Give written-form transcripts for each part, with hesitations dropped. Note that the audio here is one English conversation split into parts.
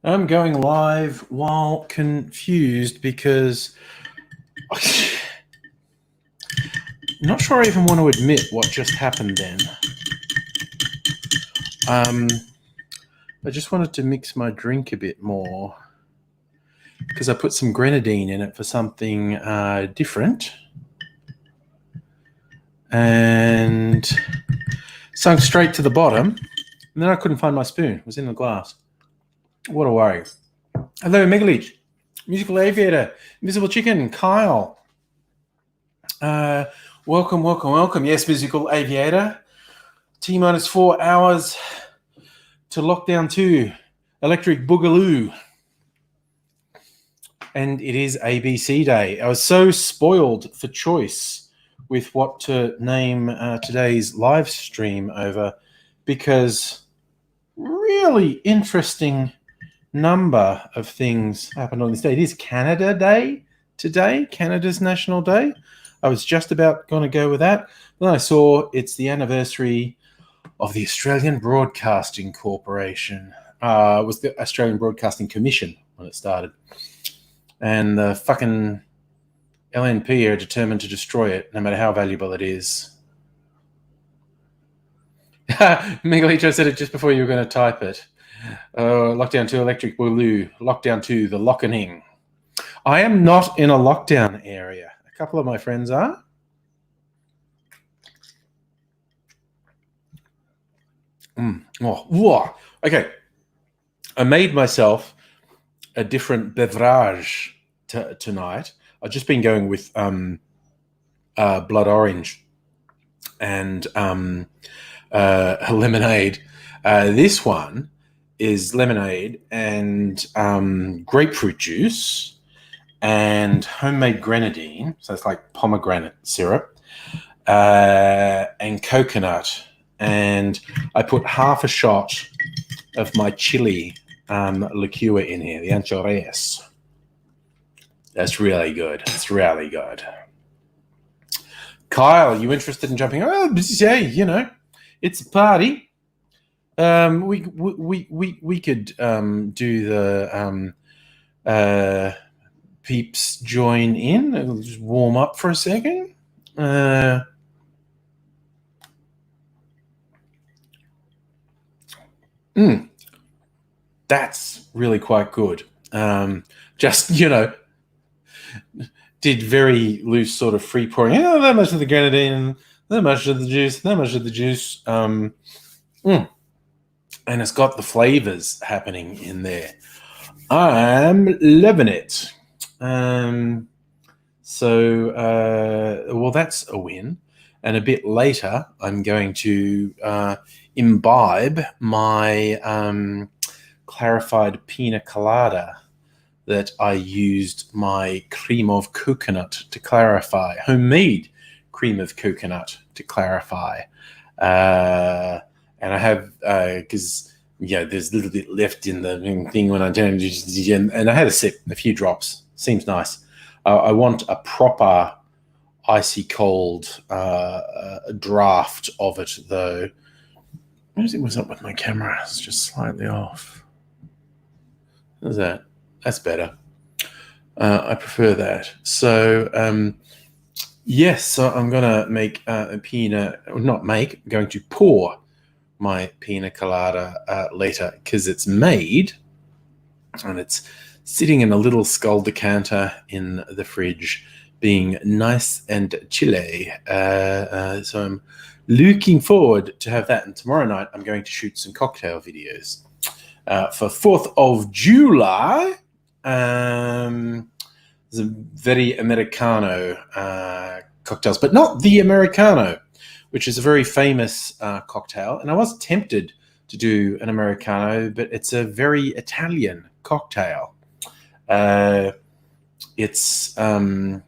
I'm going live while confused because I'm not sure I even want to admit what just happened then. I just wanted to mix my drink a bit more because I put some grenadine in it for something different and sunk straight to the bottom, and then I couldn't find my spoon. It was in the glass. What a worry. Hello, Megalich, Musical Aviator, Invisible Chicken, Kyle. Welcome. Yes, Musical Aviator. T-minus 4 hours to lockdown 2, Electric Boogaloo. And it is ABC Day. I was so spoiled for choice with what to name today's live stream over because really interesting number of things happened on this day. It is Canada Day today, Canada's National Day. I was just about going to go with that. Then I saw it's the anniversary of the Australian Broadcasting Corporation. It was the Australian Broadcasting Commission when it started. And the fucking LNP are determined to destroy it, no matter how valuable it is. Miguelito said it just before you were going to type it. Lockdown 2, Electric Boogaloo. Lockdown 2, the Lockening. I am not in a lockdown area. A couple of my friends are. Okay. I made myself a different beverage tonight. I've just been going with blood orange and lemonade. This one is lemonade and grapefruit juice and homemade grenadine. So it's like pomegranate syrup and coconut. And I put half a shot of my chili liqueur in here, the anchovies. That's really good. It's really good. Kyle, you interested in jumping? Oh, yeah, you know, it's a party. We could do the peeps join in. It'll just warm up for a second. That's really quite good. Just, you know, did very loose sort of free pouring. Oh, that much of the grenadine, that much of the juice, that much of the juice. And it's got the flavors happening in there. I'm loving it. Well, that's a win. And a bit later, I'm going to imbibe my clarified pina colada that I used my cream of coconut to clarify, homemade cream of coconut to clarify. And I have, because, there's a little bit left in the thing when I turn it, and I had a sip, a few drops. Seems nice. I want a proper icy cold draft of it, though. What's up with my camera? It's just slightly off. How's that? That's better. I prefer that. So, so I'm going to make I'm going to pour my pina colada later because it's made and it's sitting in a little skull decanter in the fridge being nice and chilly. So I'm looking forward to have that. And tomorrow night I'm going to shoot some cocktail videos for 4th of July. There's a very Americano cocktails, but not the Americano, which is a very famous cocktail. And I was tempted to do an Americano, but it's a very Italian cocktail. It's called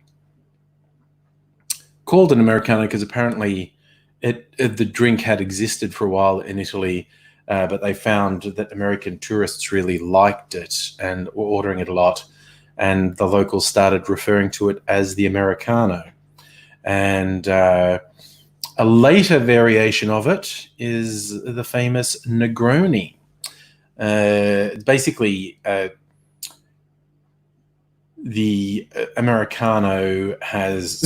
an Americano because apparently the drink had existed for a while in Italy, but they found that American tourists really liked it and were ordering it a lot. And the locals started referring to it as the Americano. And a later variation of it is the famous Negroni. Basically, the Americano has.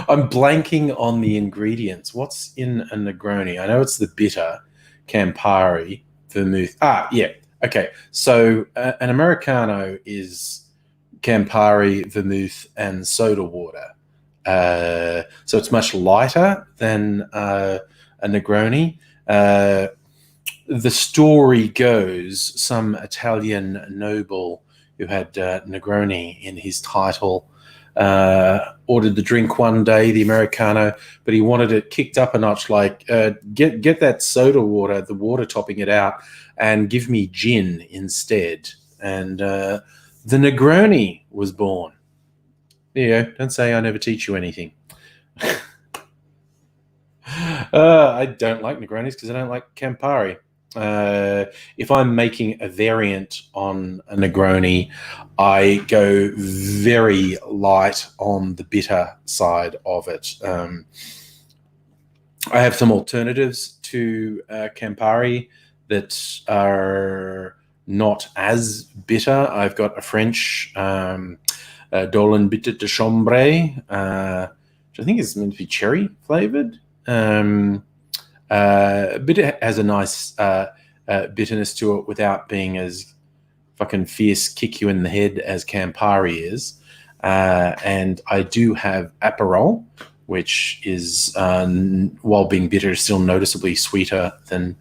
I'm blanking on the ingredients. What's in a Negroni? I know it's the bitter, Campari, vermouth. Yeah. Okay. So an Americano is Campari, vermouth, and soda water. So it's much lighter than a Negroni. The story goes some Italian noble who had Negroni in his title ordered the drink one day, the Americano, but he wanted it kicked up a notch, like get that soda water, the water topping it out, and give me gin instead. And the Negroni was born. There you go. Don't say I never teach you anything. I don't like Negronis because I don't like Campari. If I'm making a variant on a Negroni, I go very light on the bitter side of it. I have some alternatives to Campari that are not as bitter. I've got a French Dolin Bitter de Chambre, which I think is meant to be cherry flavored. But it has a nice bitterness to it without being as fucking fierce, kick you in the head as Campari is. And I do have Aperol, which is, while being bitter, still noticeably sweeter than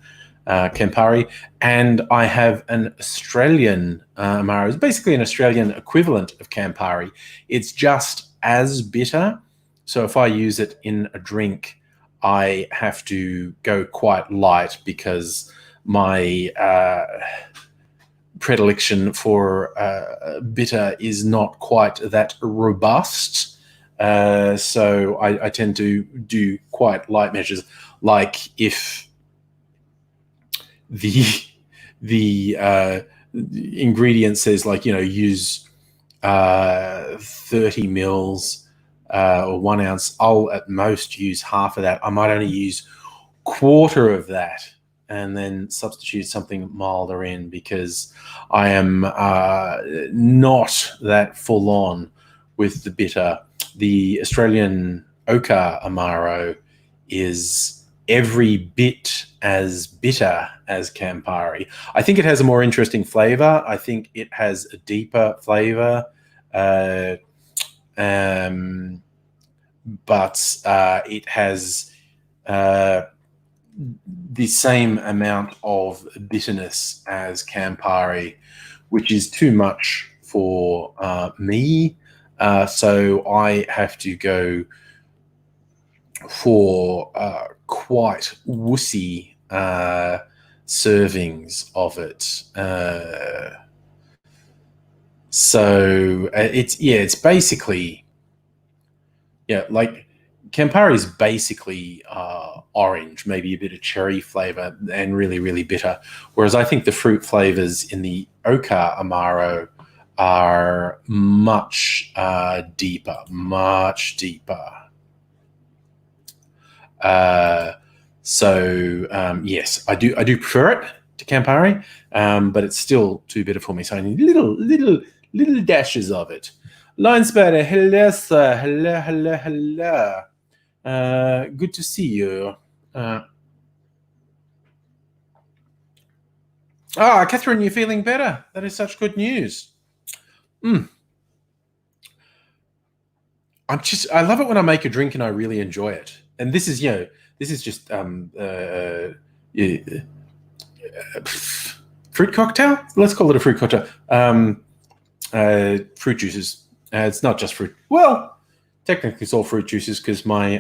Campari. And I have an Australian Amaro. It's basically an Australian equivalent of Campari. It's just as bitter. So if I use it in a drink, I have to go quite light because my predilection for bitter is not quite that robust. So I tend to do quite light measures. Like if the ingredient says, like, use 30 mils or 1 ounce, I'll at most use half of that. I might only use quarter of that and then substitute something milder in, because I am not that full on with the bitter. The Australian Oka Amaro is every bit as bitter as Campari. I think it has a more interesting flavor. I think it has a deeper flavor. But it has the same amount of bitterness as Campari, which is too much for me. So I have to go for quite wussy servings of it. So it's basically, like Campari is basically orange, maybe a bit of cherry flavor, and really, really bitter. Whereas I think the fruit flavors in the Oka Amaro are much deeper, much deeper. Yes, I do prefer it to Campari, but it's still too bitter for me. So I need little dashes of it. Lion Spider, hello, sir. Hello. Good to see you. Catherine, you're feeling better. That is such good news. I love it when I make a drink and I really enjoy it. And this is just fruit cocktail. Let's call it a fruit cocktail. Fruit juices. It's not just fruit. Well, technically it's all fruit juices because my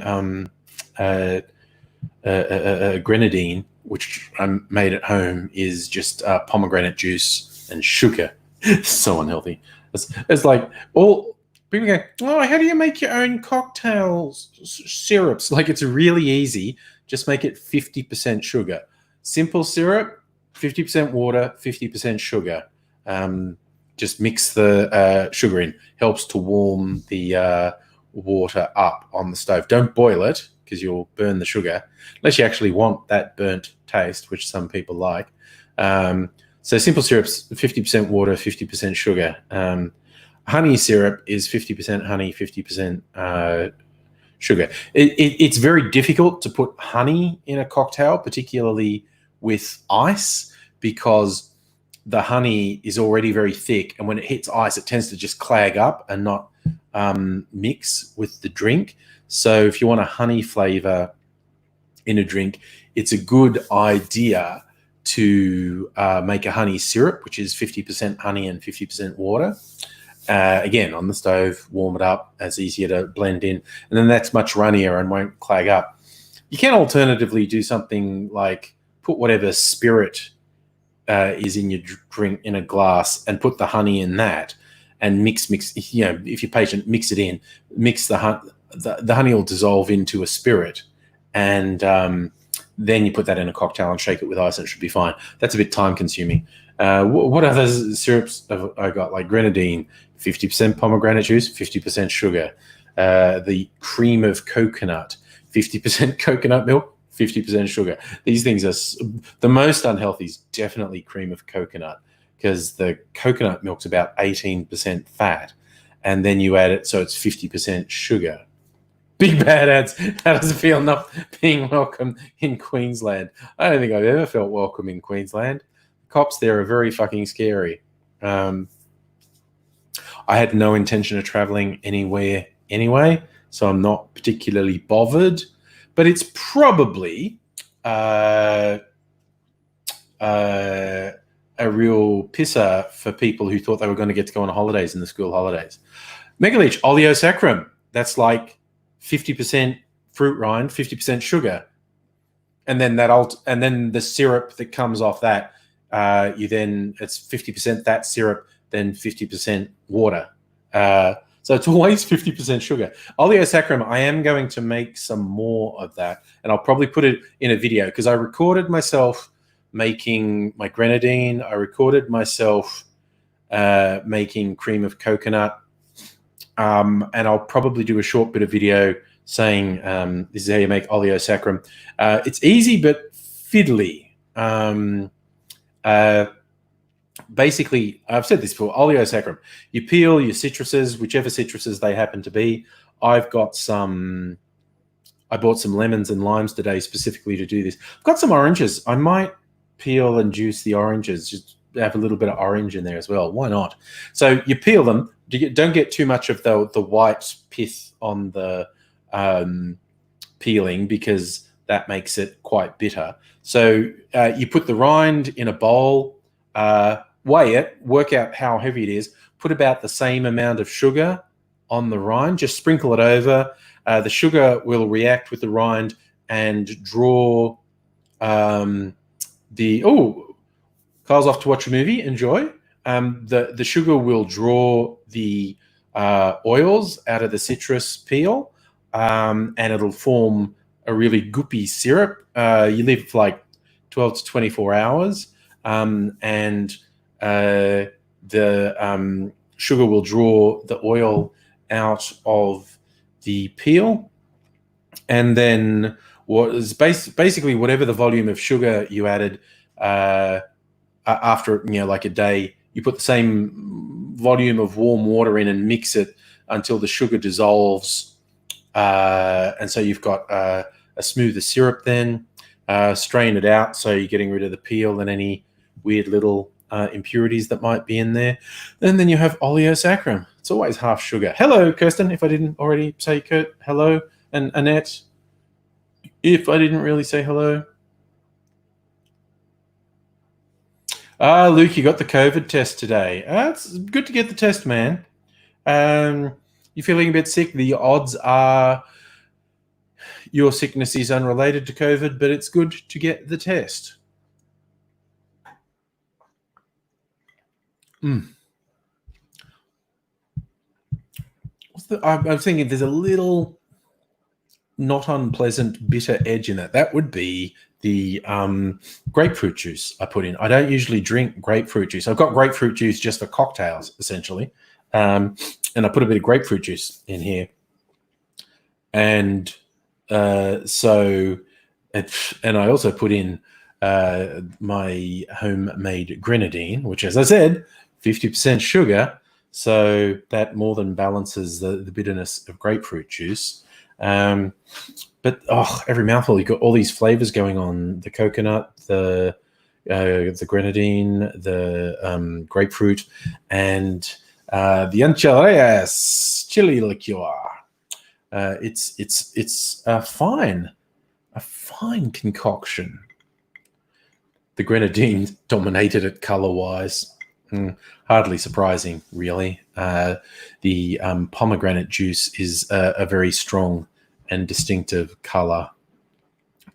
grenadine, which I made at home, is just pomegranate juice and sugar. So unhealthy. It's like all people go, oh, how do you make your own cocktails syrups? Like, it's really easy. Just make it 50% sugar. Simple syrup, 50% water, 50% sugar. Just mix the sugar in. Helps to warm the water up on the stove. Don't boil it because you'll burn the sugar, unless you actually want that burnt taste, which some people like. So simple syrup's 50% water, 50% sugar. Honey syrup is 50% honey, 50% sugar. It's very difficult to put honey in a cocktail, particularly with ice, because the honey is already very thick, and when it hits ice, it tends to just clag up and not mix with the drink. So if you want a honey flavor in a drink, it's a good idea to make a honey syrup, which is 50% honey and 50% water. Again, on the stove, warm it up. It's easier to blend in. And then that's much runnier and won't clag up. You can alternatively do something like put whatever spirit is in your drink in a glass and put the honey in that and mix, if you're patient, mix it in. Mix the honey will dissolve into a spirit. And then you put that in a cocktail and shake it with ice and it should be fine. That's a bit time consuming. What other syrups have I got? Like grenadine, 50% pomegranate juice, 50% sugar. The cream of coconut, 50% coconut milk, 50% sugar. These things are the most unhealthy is definitely cream of coconut, because the coconut milk's about 18% fat. And then you add it, so it's 50% sugar. Big bad ads. How does it feel not being welcome in Queensland? I don't think I've ever felt welcome in Queensland. Cops there are very fucking scary. I had no intention of traveling anywhere anyway, so I'm not particularly bothered. But it's probably a real pisser for people who thought they were going to get to go on holidays in the school holidays. Megaleech, oleosaccharum. That's like 50% fruit rind, 50% sugar, and then and then the syrup that comes off that, it's 50% that syrup, then 50% water. So it's always 50% sugar. Oleosaccharum, I am going to make some more of that, and I'll probably put it in a video because I recorded myself making my grenadine. I recorded myself making cream of coconut. And I'll probably do a short bit of video saying this is how you make oleosaccharum. It's easy but fiddly. Basically, I've said this before, oleosaccharum. You peel your citruses, whichever citruses they happen to be. I bought some lemons and limes today specifically to do this. I've got some oranges. I might peel and juice the oranges, just have a little bit of orange in there as well. Why not? So you peel them. Don't get too much of the white pith on the peeling, because that makes it quite bitter. So you put the rind in a bowl, weigh it, work out how heavy it is, put about the same amount of sugar on the rind, just sprinkle it over. The sugar will react with the rind and draw Carl's off to watch a movie. Enjoy. The sugar will draw the oils out of the citrus peel, and it'll form a really goopy syrup. You leave it for like 12 to 24 hours, and the sugar will draw the oil out of the peel. And then what is basically whatever the volume of sugar you added after like a day, you put the same volume of warm water in and mix it until the sugar dissolves, and so you've got a smoother syrup. Then strain it out, so you're getting rid of the peel and any weird little impurities that might be in there. And then you have oleosaccharum. It's always half sugar. Hello, Kirsten, if I didn't already say Kurt. Hello, and Annette, if I didn't really say hello. Luke, you got the COVID test today. It's good to get the test, man. You're feeling a bit sick. The odds are your sickness is unrelated to COVID, but it's good to get the test. I'm thinking there's a little not unpleasant bitter edge in it. That would be the grapefruit juice I put in. I don't usually drink grapefruit juice. I've got grapefruit juice just for cocktails, essentially. And I put a bit of grapefruit juice in here. And and I also put in my homemade grenadine, which, as I said, 50% sugar, so that more than balances the bitterness of grapefruit juice. But every mouthful, you've got all these flavors going on: the coconut, the grenadine, the grapefruit, and the enchiladas chili liqueur. It's a fine concoction. The grenadine dominated it color-wise. Hardly surprising, really. The pomegranate juice is a very strong and distinctive color.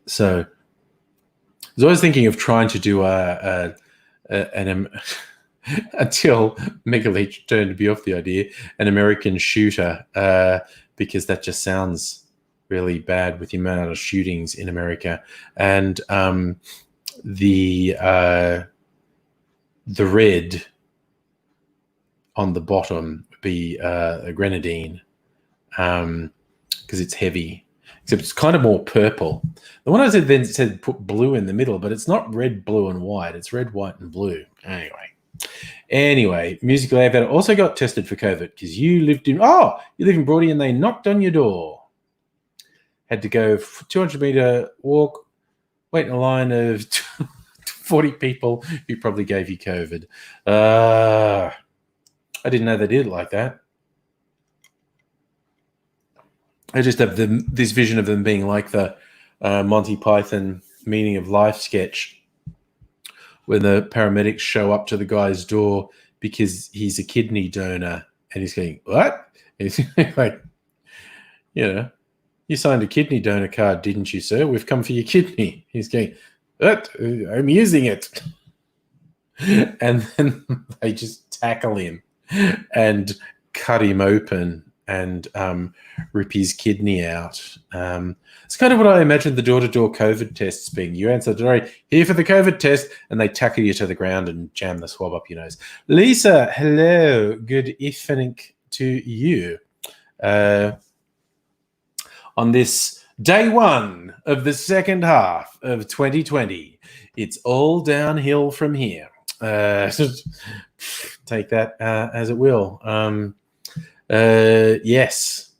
So I was always thinking of trying to do until Megalich turned me off the idea, an American shooter, because that just sounds really bad with the amount of shootings in America. And the red on the bottom would be a grenadine, because it's heavy. Except it's kind of more purple. The one I said put blue in the middle, but it's not red, blue, and white. It's red, white, and blue. Anyway, Music Lab also got tested for COVID because you live in Broadie and they knocked on your door. Had to go 200-meter walk, wait in a line of 40 people who probably gave you COVID. I didn't know they did it like that. I just have this vision of them being like the Monty Python Meaning of Life sketch, when the paramedics show up to the guy's door because he's a kidney donor, and he's going, "What?" And he's like, "You signed a kidney donor card, didn't you, sir? We've come for your kidney." He's going, "What? I'm using it." And then they just tackle him and cut him open and rip his kidney out. It's kind of what I imagined the door-to-door COVID tests being. You answer the door, "Here for the COVID test," and they tackle you to the ground and jam the swab up your nose. Lisa, hello. Good evening to you. On this day one of the second half of 2020, it's all downhill from here. Take that as it will. Yes.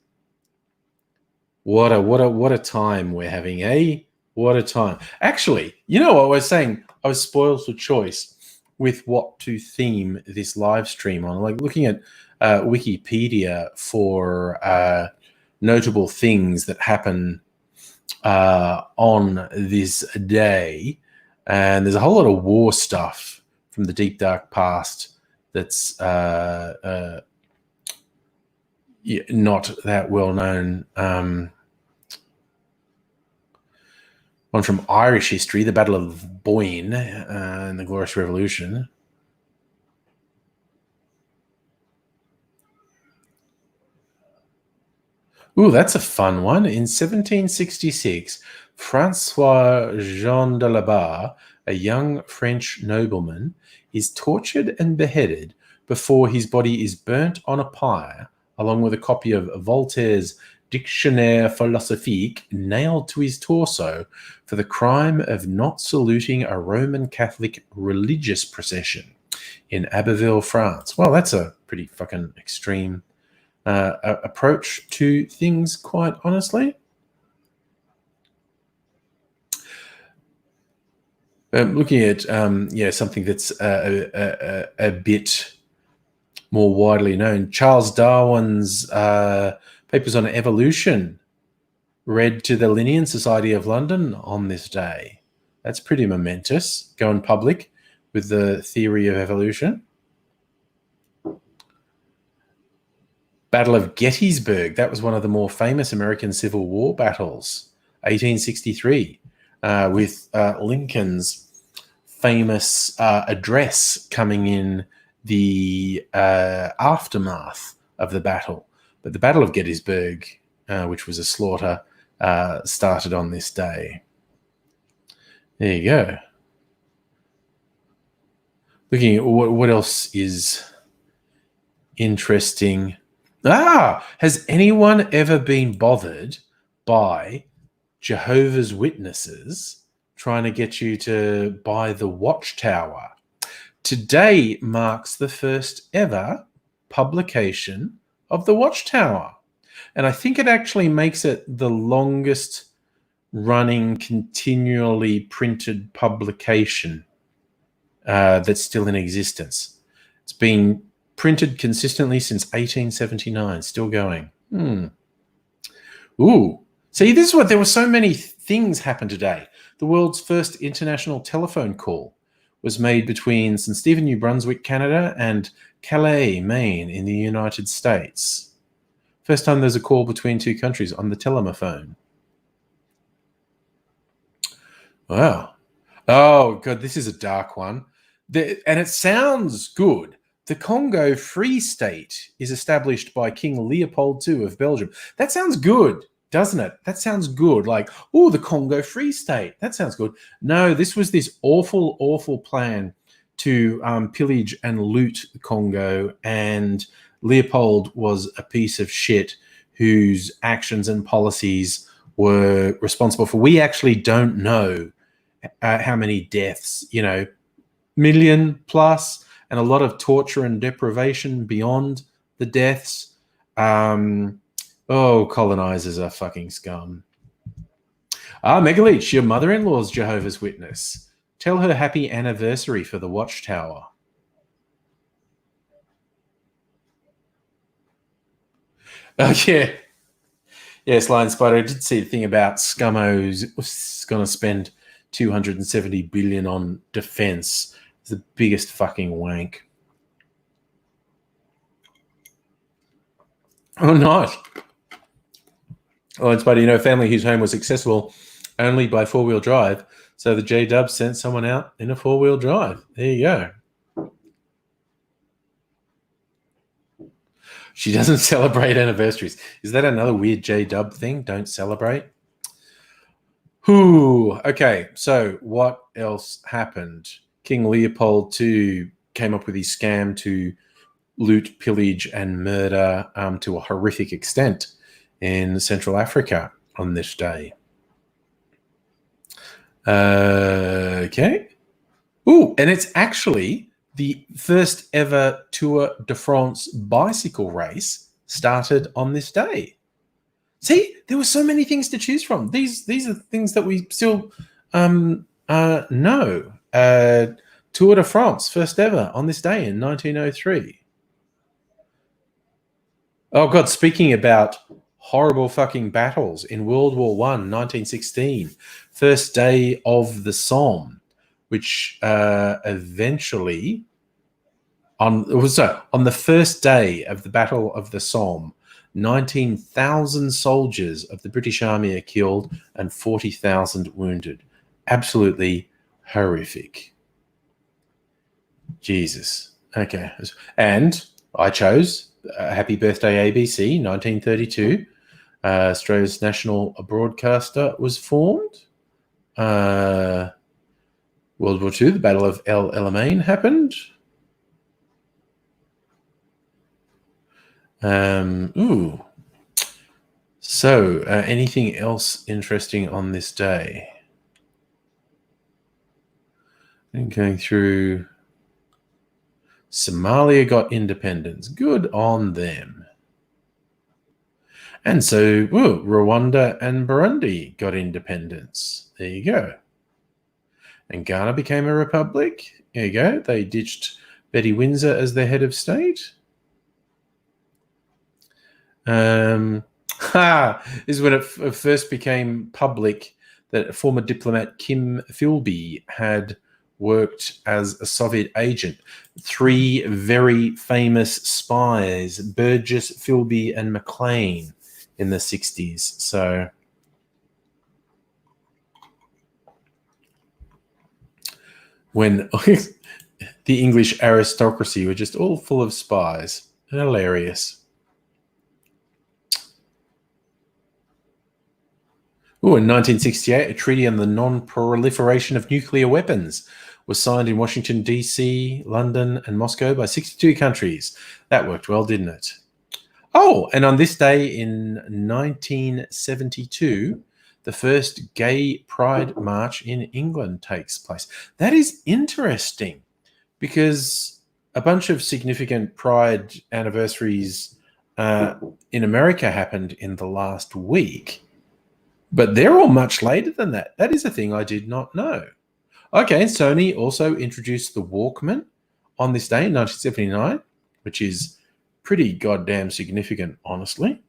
What a time we're having, eh? What a time. Actually, I was saying I was spoiled for choice with what to theme this live stream on. Like looking at Wikipedia for notable things that happen on this day. And there's a whole lot of war stuff from the deep, dark past that's not that well known. One from Irish history, the Battle of Boyne and the Glorious Revolution. Ooh, that's a fun one. In 1766, Francois-Jean de la Barre, a young French nobleman, is tortured and beheaded before his body is burnt on a pyre, along with a copy of Voltaire's Dictionnaire philosophique nailed to his torso for the crime of not saluting a Roman Catholic religious procession in Abbeville, France. Well, that's a pretty fucking extreme approach to things, quite honestly. Looking at something that's a bit more widely known, Charles Darwin's Papers on Evolution read to the Linnean Society of London on this day. That's pretty momentous, going public with the theory of evolution. Battle of Gettysburg, that was one of the more famous American Civil War battles, 1863, with Lincoln's famous address coming in the aftermath of the battle. But the Battle of Gettysburg, which was a slaughter, started on this day. There you go. Looking at what else is interesting. Has anyone ever been bothered by Jehovah's Witnesses trying to get you to buy the Watchtower. Today marks the first ever publication of the Watchtower. And I think it actually makes it the longest running continually printed publication that's still in existence. It's been printed consistently since 1879, still going. Ooh. See, this is what there were so many things happened today. The world's first international telephone call was made between St. Stephen, New Brunswick, Canada, and Calais, Maine, in the United States. First time there's a call between two countries on the telephone. Wow. Oh, God, this is a dark one. And it sounds good. The Congo Free State is established by King Leopold II of Belgium. That sounds good, doesn't it? That sounds good. Like, oh, the Congo Free State. That sounds good. No, this was this awful, awful plan to pillage and loot the Congo. And Leopold was a piece of shit whose actions and policies were responsible for. We actually don't know how many deaths, million plus, and a lot of torture and deprivation beyond the deaths. Colonizers are fucking scum. Megaleech, your mother-in-law's Jehovah's Witness. Tell her happy anniversary for the Watchtower. Yeah. Yes, Lion Spider, I did see the thing about Scummo's going to spend $270 billion on defense. It's the biggest fucking wank. Oh, nice. Lion Spider, a family whose home was accessible only by four-wheel drive, so the J-Dub sent someone out in a four-wheel drive. There you go. She doesn't celebrate anniversaries. Is that another weird J-Dub thing? Don't celebrate? Okay, so what else happened? King Leopold II came up with his scam to loot, pillage, and murder to a horrific extent in Central Africa on this day. Okay. Ooh, and it's actually the first ever Tour de France bicycle race started on this day. See, there were so many things to choose from. These are things that we still know. Tour de France, first ever on this day in 1903. Oh, God, speaking about horrible fucking battles in World War I, 1916, first day of the Somme, which eventually, on the first day of the Battle of the Somme, 19,000 soldiers of the British Army are killed and 40,000 wounded. Absolutely horrific. Jesus. Okay. And I chose Happy Birthday ABC, 1932. Australia's national broadcaster was formed. World War II, the Battle of El Alamein happened. So, anything else interesting on this day? And going through, Somalia got independence. Good on them. And so, Rwanda and Burundi got independence. There you go. And Ghana became a republic. There you go. They ditched Betty Windsor as their head of state. This is when it first became public that former diplomat Kim Philby had worked as a Soviet agent. Three very famous spies, Burgess, Philby, and McLean, in the 60s. So when the English aristocracy were just all full of spies. Hilarious. In 1968, a treaty on the non-proliferation of nuclear weapons was signed in Washington, D.C., London, and Moscow by 62 countries. That worked well, didn't it? Oh, and on this day in 1972, the first gay pride march in England takes place. That is interesting because a bunch of significant pride anniversaries in America happened in the last week, but they're all much later than that. That is a thing I did not know. Okay, Sony also introduced the Walkman on this day in 1979, which is pretty goddamn significant, honestly.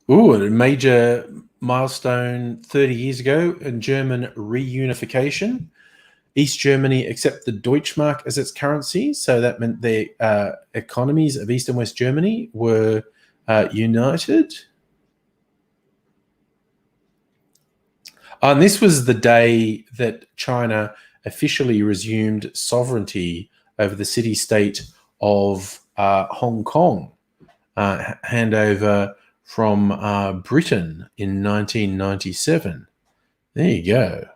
Ooh, a major milestone 30 years ago in German reunification. East Germany accepted the Deutschmark as its currency, so that meant the economies of East and West Germany were united. And this was the day that China officially resumed sovereignty over the city-state of Hong Kong, handover from Britain in 1997. There you go.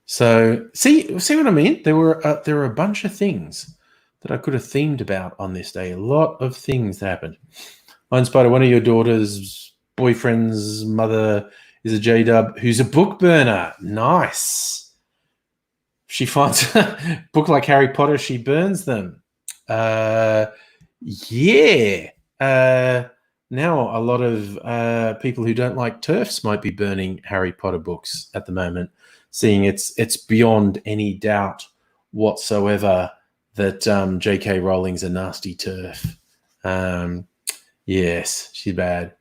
So see what I mean? There were a bunch of things that I could have themed about on this day. A lot of things happened. Mine Spider, one of your daughter's boyfriend's mother is a J-dub who's a book burner. Nice. She finds a book like Harry Potter, she burns them. Yeah. Now a lot of people who don't like TERFs might be burning Harry Potter books at the moment, seeing it's beyond any doubt whatsoever that J.K. Rowling's a nasty TERF. Yes, she's bad.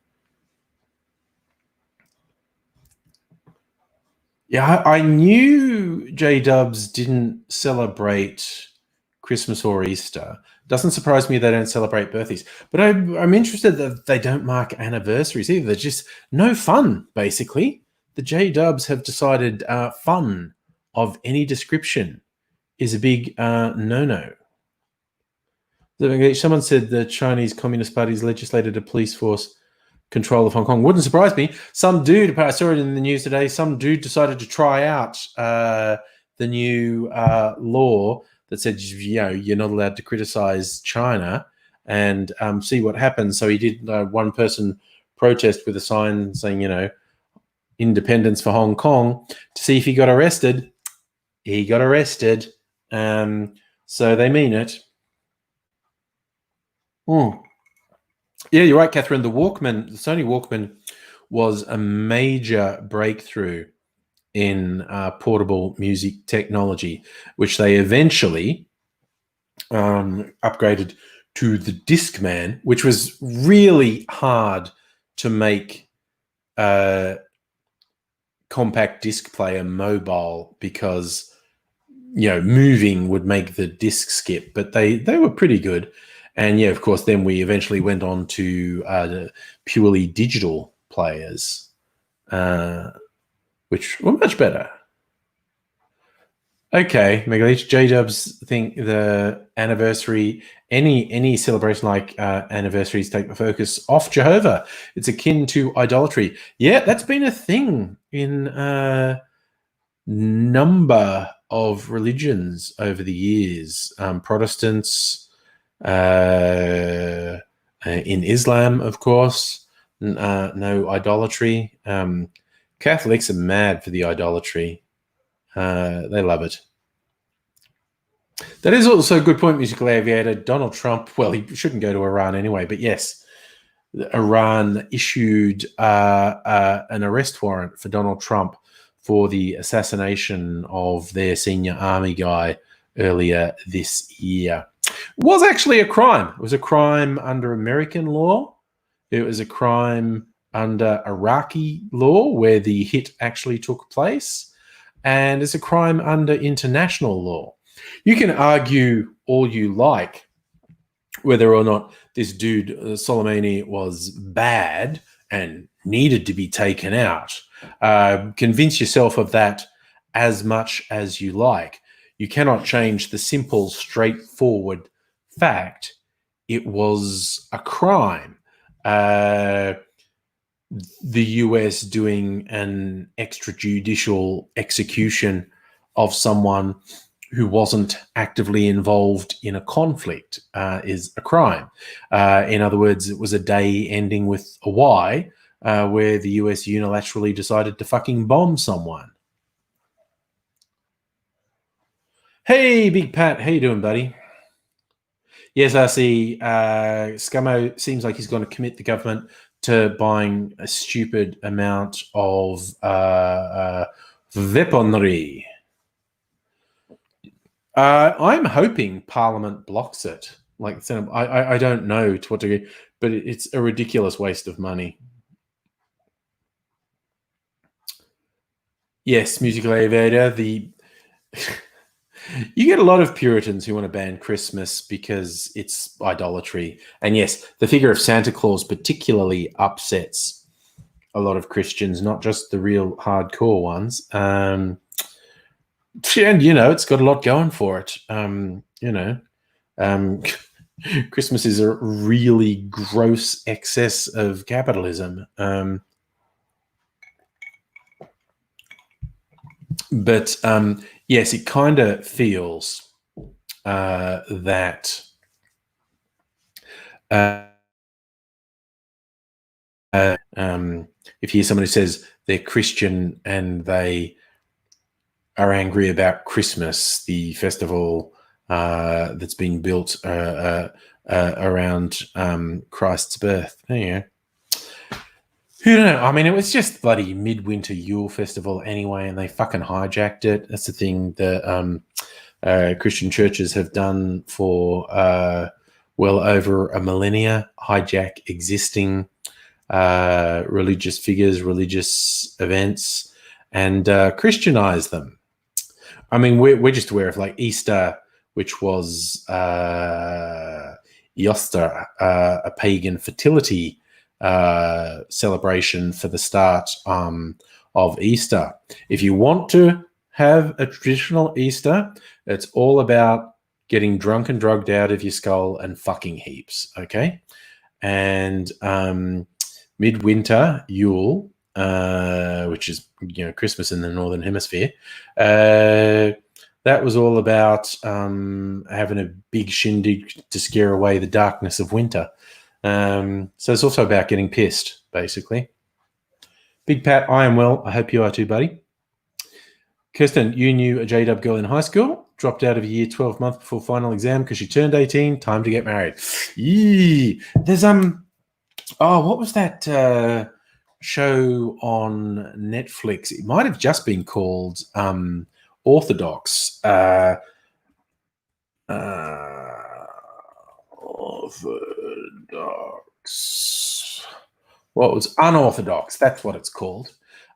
Yeah, I knew J-dubs didn't celebrate Christmas or Easter. Doesn't surprise me they don't celebrate birthdays. But I'm interested that they don't mark anniversaries either. They're just no fun, basically. The J-dubs have decided fun of any description is a big no-no. Someone said the Chinese Communist Party's legislated a police force control of Hong Kong. Wouldn't surprise me. Some dude, I saw it in the news today, some dude decided to try out the new law that said, you're not allowed to criticize China and see what happens. So he did one person protest with a sign saying, independence for Hong Kong to see if he got arrested. He got arrested. So they mean it. Yeah, you're right, Catherine. The Sony Walkman was a major breakthrough in portable music technology, which they eventually upgraded to the Discman, which was really hard to make a compact disc player mobile because, moving would make the disc skip, but they were pretty good. And yeah, of course, then we eventually went on to purely digital players, which were much better. Okay, Megalich, J-dubs think the anniversary, any celebration like anniversaries take the focus off Jehovah. It's akin to idolatry. Yeah, that's been a thing in a number of religions over the years. Protestants, in Islam, of course, no idolatry. Catholics are mad for the idolatry. They love it. That is also a good point, Musical Aviator. Donald Trump, well, he shouldn't go to Iran anyway, but yes, Iran issued an arrest warrant for Donald Trump for the assassination of their senior army guy earlier this year. It was actually a crime. It was a crime under American law. It was a crime under Iraqi law where the hit actually took place. And it's a crime under international law. You can argue all you like whether or not this dude, Soleimani, was bad and needed to be taken out. Convince yourself of that as much as you like. You cannot change the simple, straightforward fact. It was a crime. The US doing an extrajudicial execution of someone who wasn't actively involved in a conflict is a crime. In other words, it was a day ending with a Y, where the US unilaterally decided to fucking bomb someone. Hey, Big Pat, how you doing, buddy? Yes, I see. Scummo seems like he's going to commit the government to buying a stupid amount of weaponry. I'm hoping Parliament blocks it. Like, I don't know to what degree, but it's a ridiculous waste of money. Yes, Musical Aviator. You get a lot of Puritans who want to ban Christmas because it's idolatry. And yes, the figure of Santa Claus particularly upsets a lot of Christians, not just the real hardcore ones. And, it's got a lot going for it. Christmas is a really gross excess of capitalism. But yes, it kind of feels that if you hear someone who says they're Christian and they are angry about Christmas, the festival that's being built around Christ's birth. Who don't know? I mean, it was just bloody midwinter Yule festival anyway, and they fucking hijacked it. That's the thing that Christian churches have done for well over a millennia: hijack existing religious figures, religious events, and Christianize them. I mean, we're just aware of like Easter, which was Easter, a pagan fertility celebration for the start of Easter. If you want to have a traditional Easter, it's all about getting drunk and drugged out of your skull and fucking heaps, okay? And midwinter Yule, which is Christmas in the Northern Hemisphere, that was all about having a big shindig to scare away the darkness of winter. So it's also about getting pissed, basically. Big Pat, I am well. I hope you are too, buddy. Kirsten, you knew a JW girl in high school, dropped out of year 12 months before final exam because she turned 18, time to get married. Yee. There's what was that show on Netflix? It might have just been called Orthodox. Orthodox. What was Unorthodox? That's what it's called.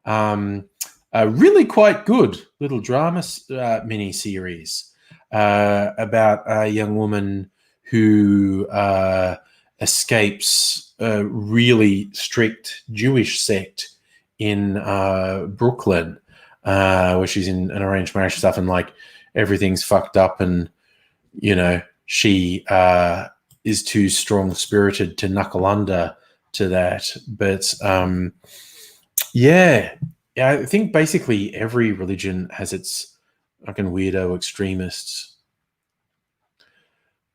Really quite good little drama mini series about a young woman who escapes a really strict Jewish sect in Brooklyn, where she's in an arranged marriage stuff, and like everything's fucked up, and she is too strong-spirited to knuckle under to that. But I think basically every religion has its fucking weirdo extremists.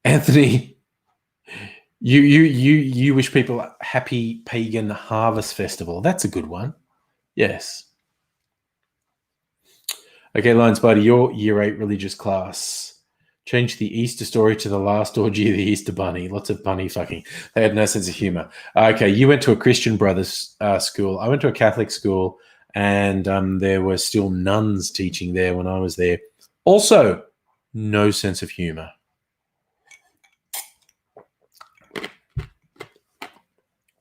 Anthony, you wish people a happy pagan harvest festival. That's a good one. Yes. Okay, Lions Buddy, your year 8 religious class. Change the Easter story to the last orgy of the Easter Bunny. Lots of bunny fucking. They had no sense of humor. Okay, you went to a Christian Brothers school. I went to a Catholic school, and there were still nuns teaching there when I was there. Also, no sense of humor.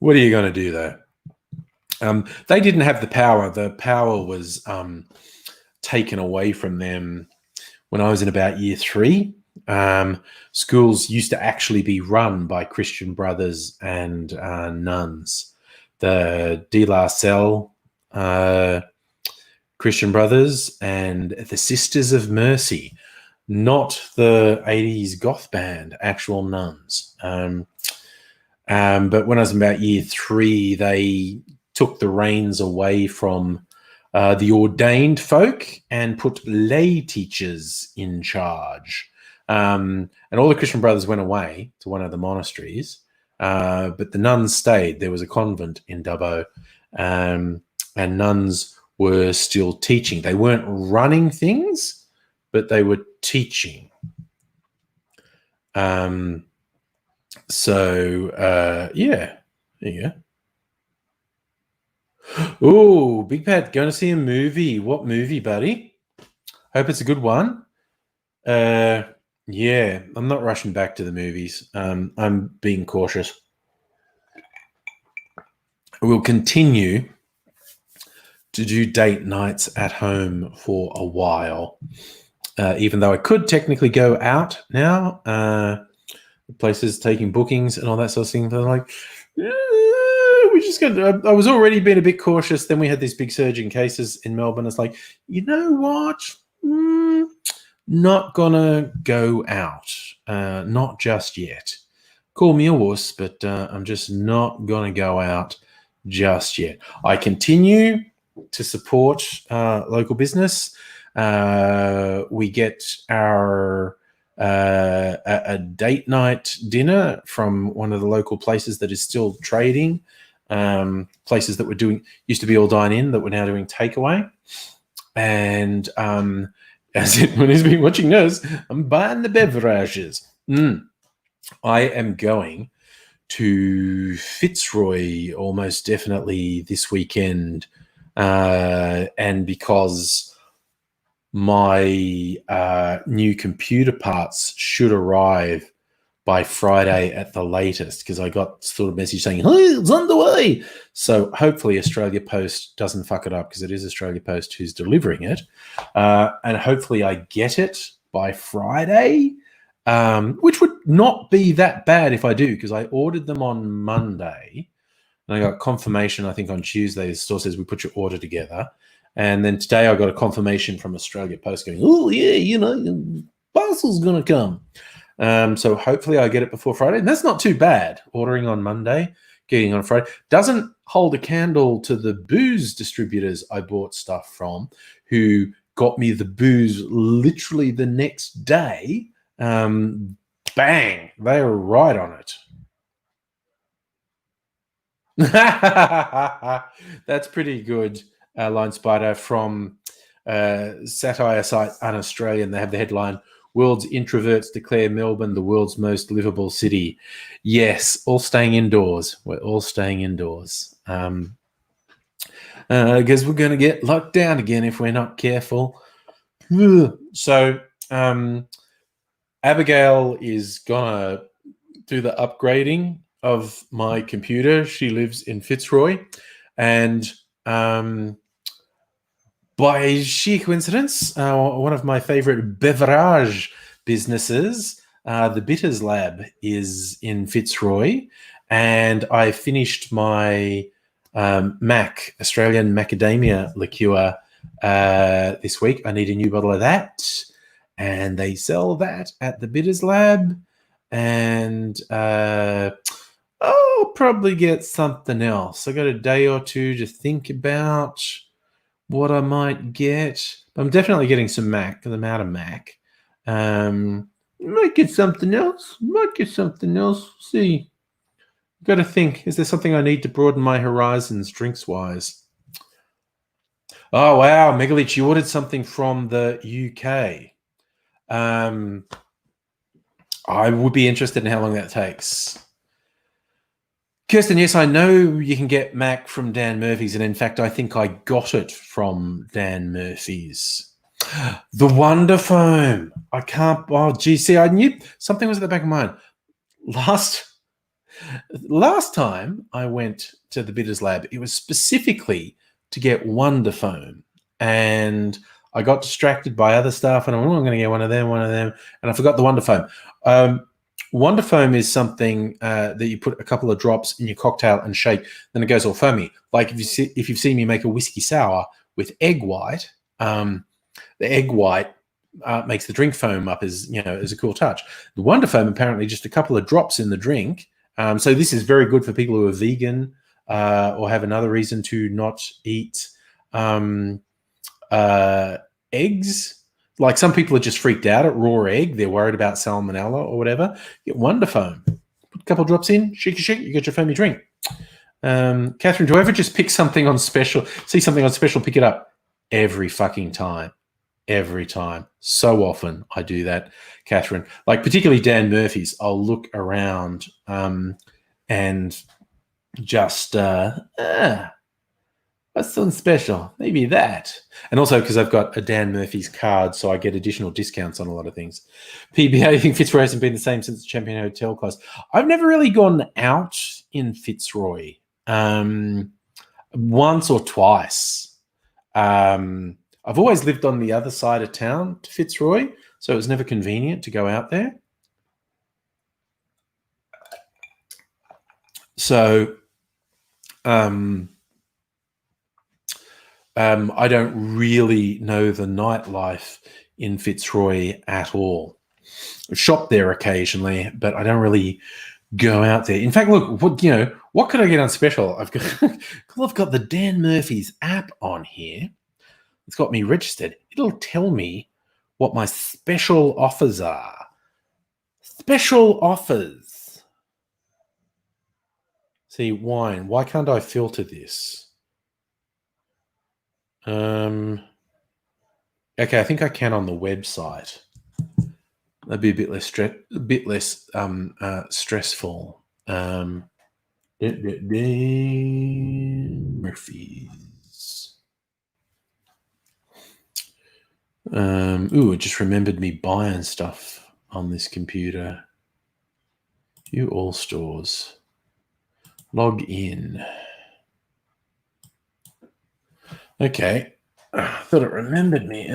What are you going to do, though? They didn't have the power. The power was taken away from them when I was in about year 3. Schools used to actually be run by Christian Brothers and nuns. The De La Salle Christian Brothers and the Sisters of Mercy, not the 80s goth band, actual nuns. But when I was in about year 3, they took the reins away from the ordained folk and put lay teachers in charge. And all the Christian brothers went away to one of the monasteries, but the nuns stayed. There was a convent in Dubbo, and nuns were still teaching. They weren't running things, but they were teaching. Yeah, there you go. Oh, Big Pat, going to see a movie. What movie, buddy? Hope it's a good one. Yeah, I'm not rushing back to the movies. I'm being cautious. We'll continue to do date nights at home for a while, even though I could technically go out now. Places taking bookings and all that sort of thing. They're like, we just got. I was already being a bit cautious. Then we had this big surge in cases in Melbourne. It's like, you know what? Not gonna go out. Not just yet. Call me a wuss, but I'm just not gonna go out just yet. I continue to support local business. We get our a date night dinner from one of the local places that is still trading. Places that were used to be all dine in that we're now doing takeaway. And as anyone who's been watching knows, I'm buying the beverages. I am going to Fitzroy almost definitely this weekend, and because my new computer parts should arrive by Friday at the latest, because I got sort of message saying, hey, it's on the way. So hopefully Australia Post doesn't fuck it up, because it is Australia Post who's delivering it. And hopefully I get it by Friday, which would not be that bad if I do, because I ordered them on Monday. And I got confirmation, I think, on Tuesday. The store says we put your order together. And then today I got a confirmation from Australia Post going, oh, yeah, you know, parcel's going to come. So hopefully I get it before Friday. And that's not too bad. Ordering on Monday, getting on Friday. Doesn't hold a candle to the booze distributors I bought stuff from, who got me the booze literally the next day. Bang, they were right on it. That's pretty good. Line Spider from satire site Un-Australian. They have the headline, World's Introverts Declare Melbourne the world's most livable city. Yes, all staying indoors. We're all staying indoors. Because we're going to get locked down again if we're not careful. So Abigail is going to do the upgrading of my computer. She lives in Fitzroy. And by sheer coincidence, one of my favorite beverage businesses, the Bitters Lab, is in Fitzroy. And I finished my Australian macadamia liqueur this week. I need a new bottle of that. And they sell that at the Bitters Lab. And I'll probably get something else. I got a day or two to think about what I might get. I'm definitely getting some Mac, because I'm out of Mac. Might get something else. See. Got to think, is there something I need to broaden my horizons drinks-wise? Oh, wow. Megalich, you ordered something from the UK. I would be interested in how long that takes. Kirsten, yes, I know you can get Mac from Dan Murphy's, and in fact, I think I got it from Dan Murphy's. The Wonder Foam. I can't. Oh, gee, see, I knew something was at the back of my mind. Last time I went to the Bitters Lab, it was specifically to get Wonder Foam, and I got distracted by other stuff, and I'm going to get one of them, and I forgot the Wonder Foam. Wonder Foam is something that you put a couple of drops in your cocktail and shake, then it goes all foamy. Like if you've seen me make a whiskey sour with egg white, the egg white makes the drink foam up as a cool touch. The Wonder Foam, apparently just a couple of drops in the drink. So this is very good for people who are vegan or have another reason to not eat eggs. Like some people are just freaked out at raw egg. They're worried about salmonella or whatever. Get Wonder Foam. Put a couple of drops in, shake, you get your foamy drink. Catherine, do you ever just pick something on special, see something on special, pick it up? Every fucking time. Every time. So often I do that, Catherine. Like particularly Dan Murphy's, I'll look around and just, what's something special? Maybe that. And also because I've got a Dan Murphy's card, so I get additional discounts on a lot of things. PBA, I think Fitzroy hasn't been the same since the Champion Hotel closed. I've never really gone out in Fitzroy. Once or twice. I've always lived on the other side of town to Fitzroy, so it was never convenient to go out there. So I don't really know the nightlife in Fitzroy at all. I've shopped there occasionally, but I don't really go out there. In fact, look, what could I get on special? I've got the Dan Murphy's app on here. It's got me registered. It'll tell me what my special offers are. Special offers. See, wine. Why can't I filter this? Okay, I think I can on the website. That'd be a bit less stressful. Murphy's. It just remembered me buying stuff on this computer. View all stores. Log in. Okay. I thought it remembered me.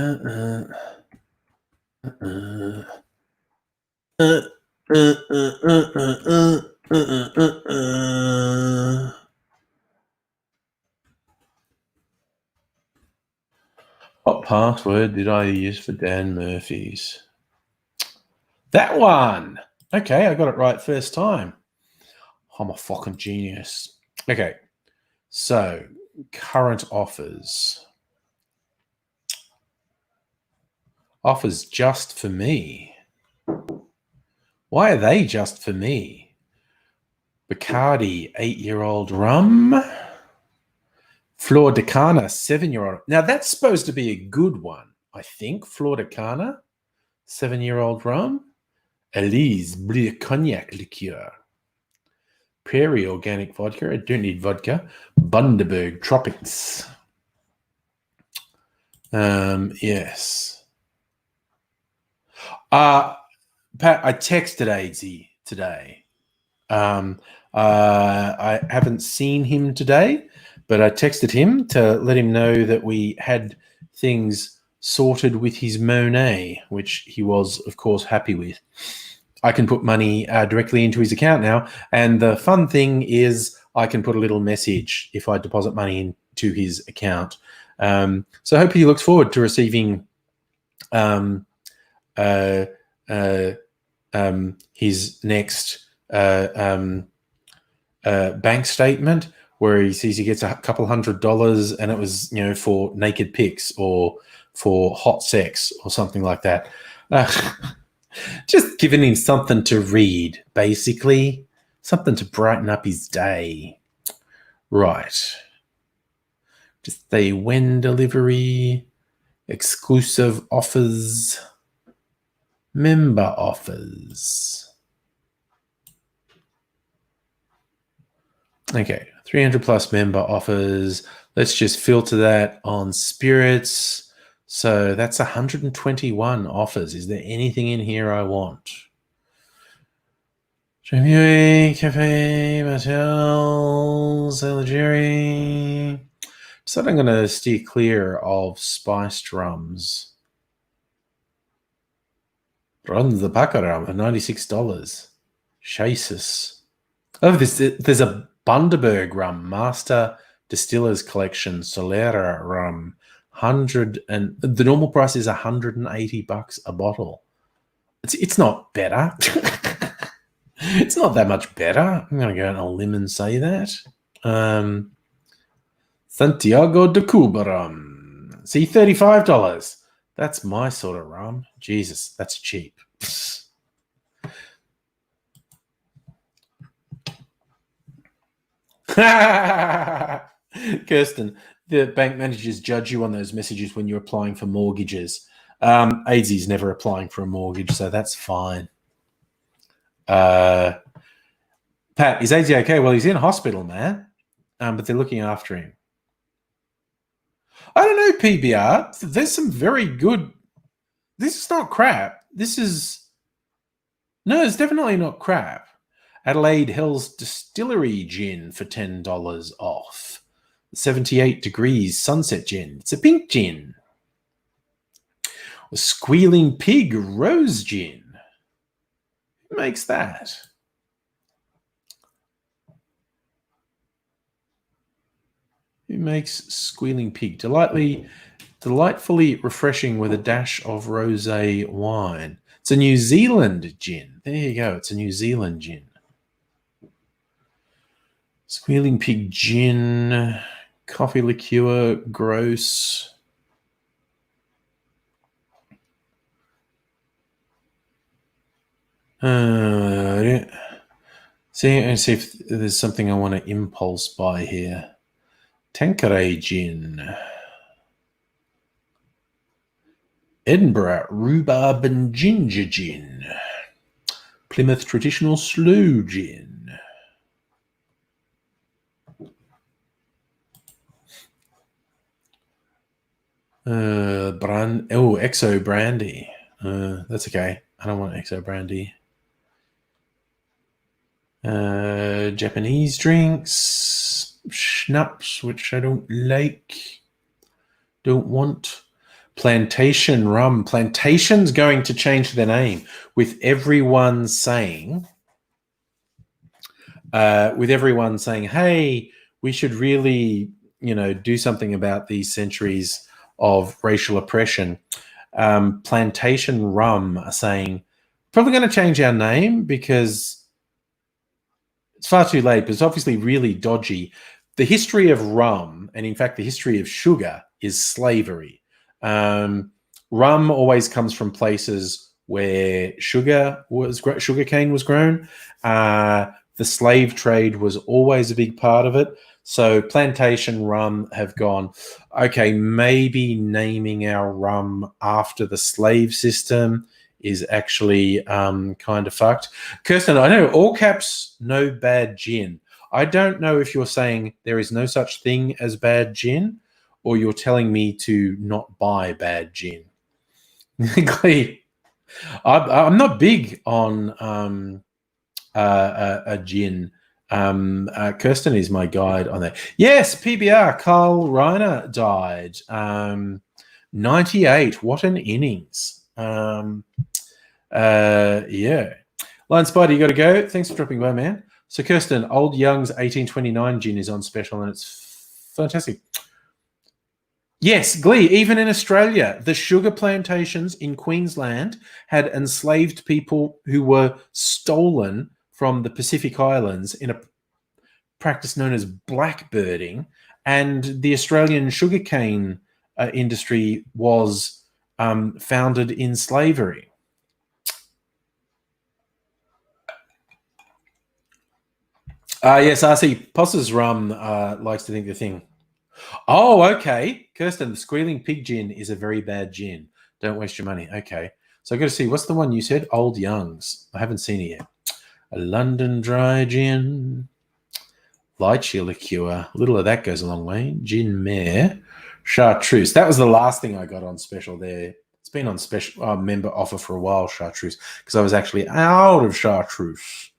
What password did I use for Dan Murphy's? That one. Okay, I got it right first time. I'm a fucking genius. Okay, so current offers. Offers just for me. Why are they just for me? Bacardi, 8-year-old rum. Flor de Cana, 7-year-old. Now, that's supposed to be a good one, I think. Flor de Cana, 7-year-old rum. Elise, Bleu Cognac liqueur. Prairie organic vodka. I don't need vodka. Bundaberg Tropics. Yes. Pat, I texted AZ today. I haven't seen him today, but I texted him to let him know that we had things sorted with his Monet, which he was, of course, happy with. I can put money directly into his account now, and the fun thing is I can put a little message if I deposit money into his account. So I hope he looks forward to receiving his next bank statement, where he sees he gets a couple $100 and it was, for naked pics or for hot sex or something like that. Just giving him something to read, basically. Something to brighten up his day. Right. Just the when delivery, exclusive offers, member offers. Okay, 300 plus member offers. Let's just filter that on spirits. So that's 121 offers. Is there anything in here I want? Jamie, Cafe, Motels, Algeria. So I'm going to steer clear of spiced rums. Rums the Baccarat at $96. Jesus. Oh, there's a Bundaberg rum, Master Distillers Collection, Solera rum. The normal price is $180 a bottle. It's not better. It's not that much better. I'm going to go on a limb and say that. Santiago de Cuba rum. See, $35. That's my sort of rum. Jesus, that's cheap. Kirsten, the bank managers judge you on those messages when you're applying for mortgages. ADS's never applying for a mortgage, so that's fine. Pat, is AD okay? Well, he's in hospital, man. But they're looking after him. I don't know, PBR. There's some very good. This is not crap. This is. No, it's definitely not crap. Adelaide Hell's Distillery Gin for $10 off. 78 degrees Sunset Gin. It's a pink gin. A Squealing Pig Rose Gin. Who makes that? Who makes Squealing Pig? Delightfully refreshing with a dash of rosé wine. It's a New Zealand gin. There you go. It's a New Zealand gin. Squealing Pig Gin, coffee liqueur, gross. Yeah. See if there's something I want to impulse buy here. Tanqueray Gin. Edinburgh Rhubarb and Ginger Gin. Plymouth Traditional Sloe Gin. XO Brandy. That's okay. I don't want XO Brandy. Japanese drinks. Schnapps, which I don't like. Don't want. Plantation Rum. Plantation's going to change their name with everyone saying, hey, we should really, do something about these centuries of racial oppression. Plantation Rum are saying, probably going to change our name because it's far too late, but it's obviously really dodgy. The history of rum, and in fact, the history of sugar, is slavery. Rum always comes from places where sugarcane was grown. The slave trade was always a big part of it. So plantation rum have gone, okay, maybe naming our rum after the slave system is actually kind of fucked. Kirsten, I know all caps, no bad gin. I don't know if you're saying there is no such thing as bad gin, or you're telling me to not buy bad gin. I'm not big on a gin. Kirsten is my guide on that. Yes, PBR, Carl Reiner died. 98. What an innings. Yeah. Lion Spider, you got to go. Thanks for dropping by, man. So, Kirsten, Old Young's 1829 gin is on special, and it's fantastic. Yes, Glee, even in Australia, the sugar plantations in Queensland had enslaved people who were stolen from the Pacific Islands in a practice known as blackbirding, and the Australian sugarcane industry was founded in slavery. Yes, RC Poss's rum likes to think the thing. Oh, okay. Kirsten, the Squealing Pig gin is a very bad gin. Don't waste your money. Okay. So I've got to see. What's the one you said? Old Young's. I haven't seen it yet. A London Dry Gin. Lychee liqueur. A little of that goes a long way. Gin Mare. Chartreuse. That was the last thing I got on special there. It's been on special member offer for a while, Chartreuse, because I was actually out of Chartreuse.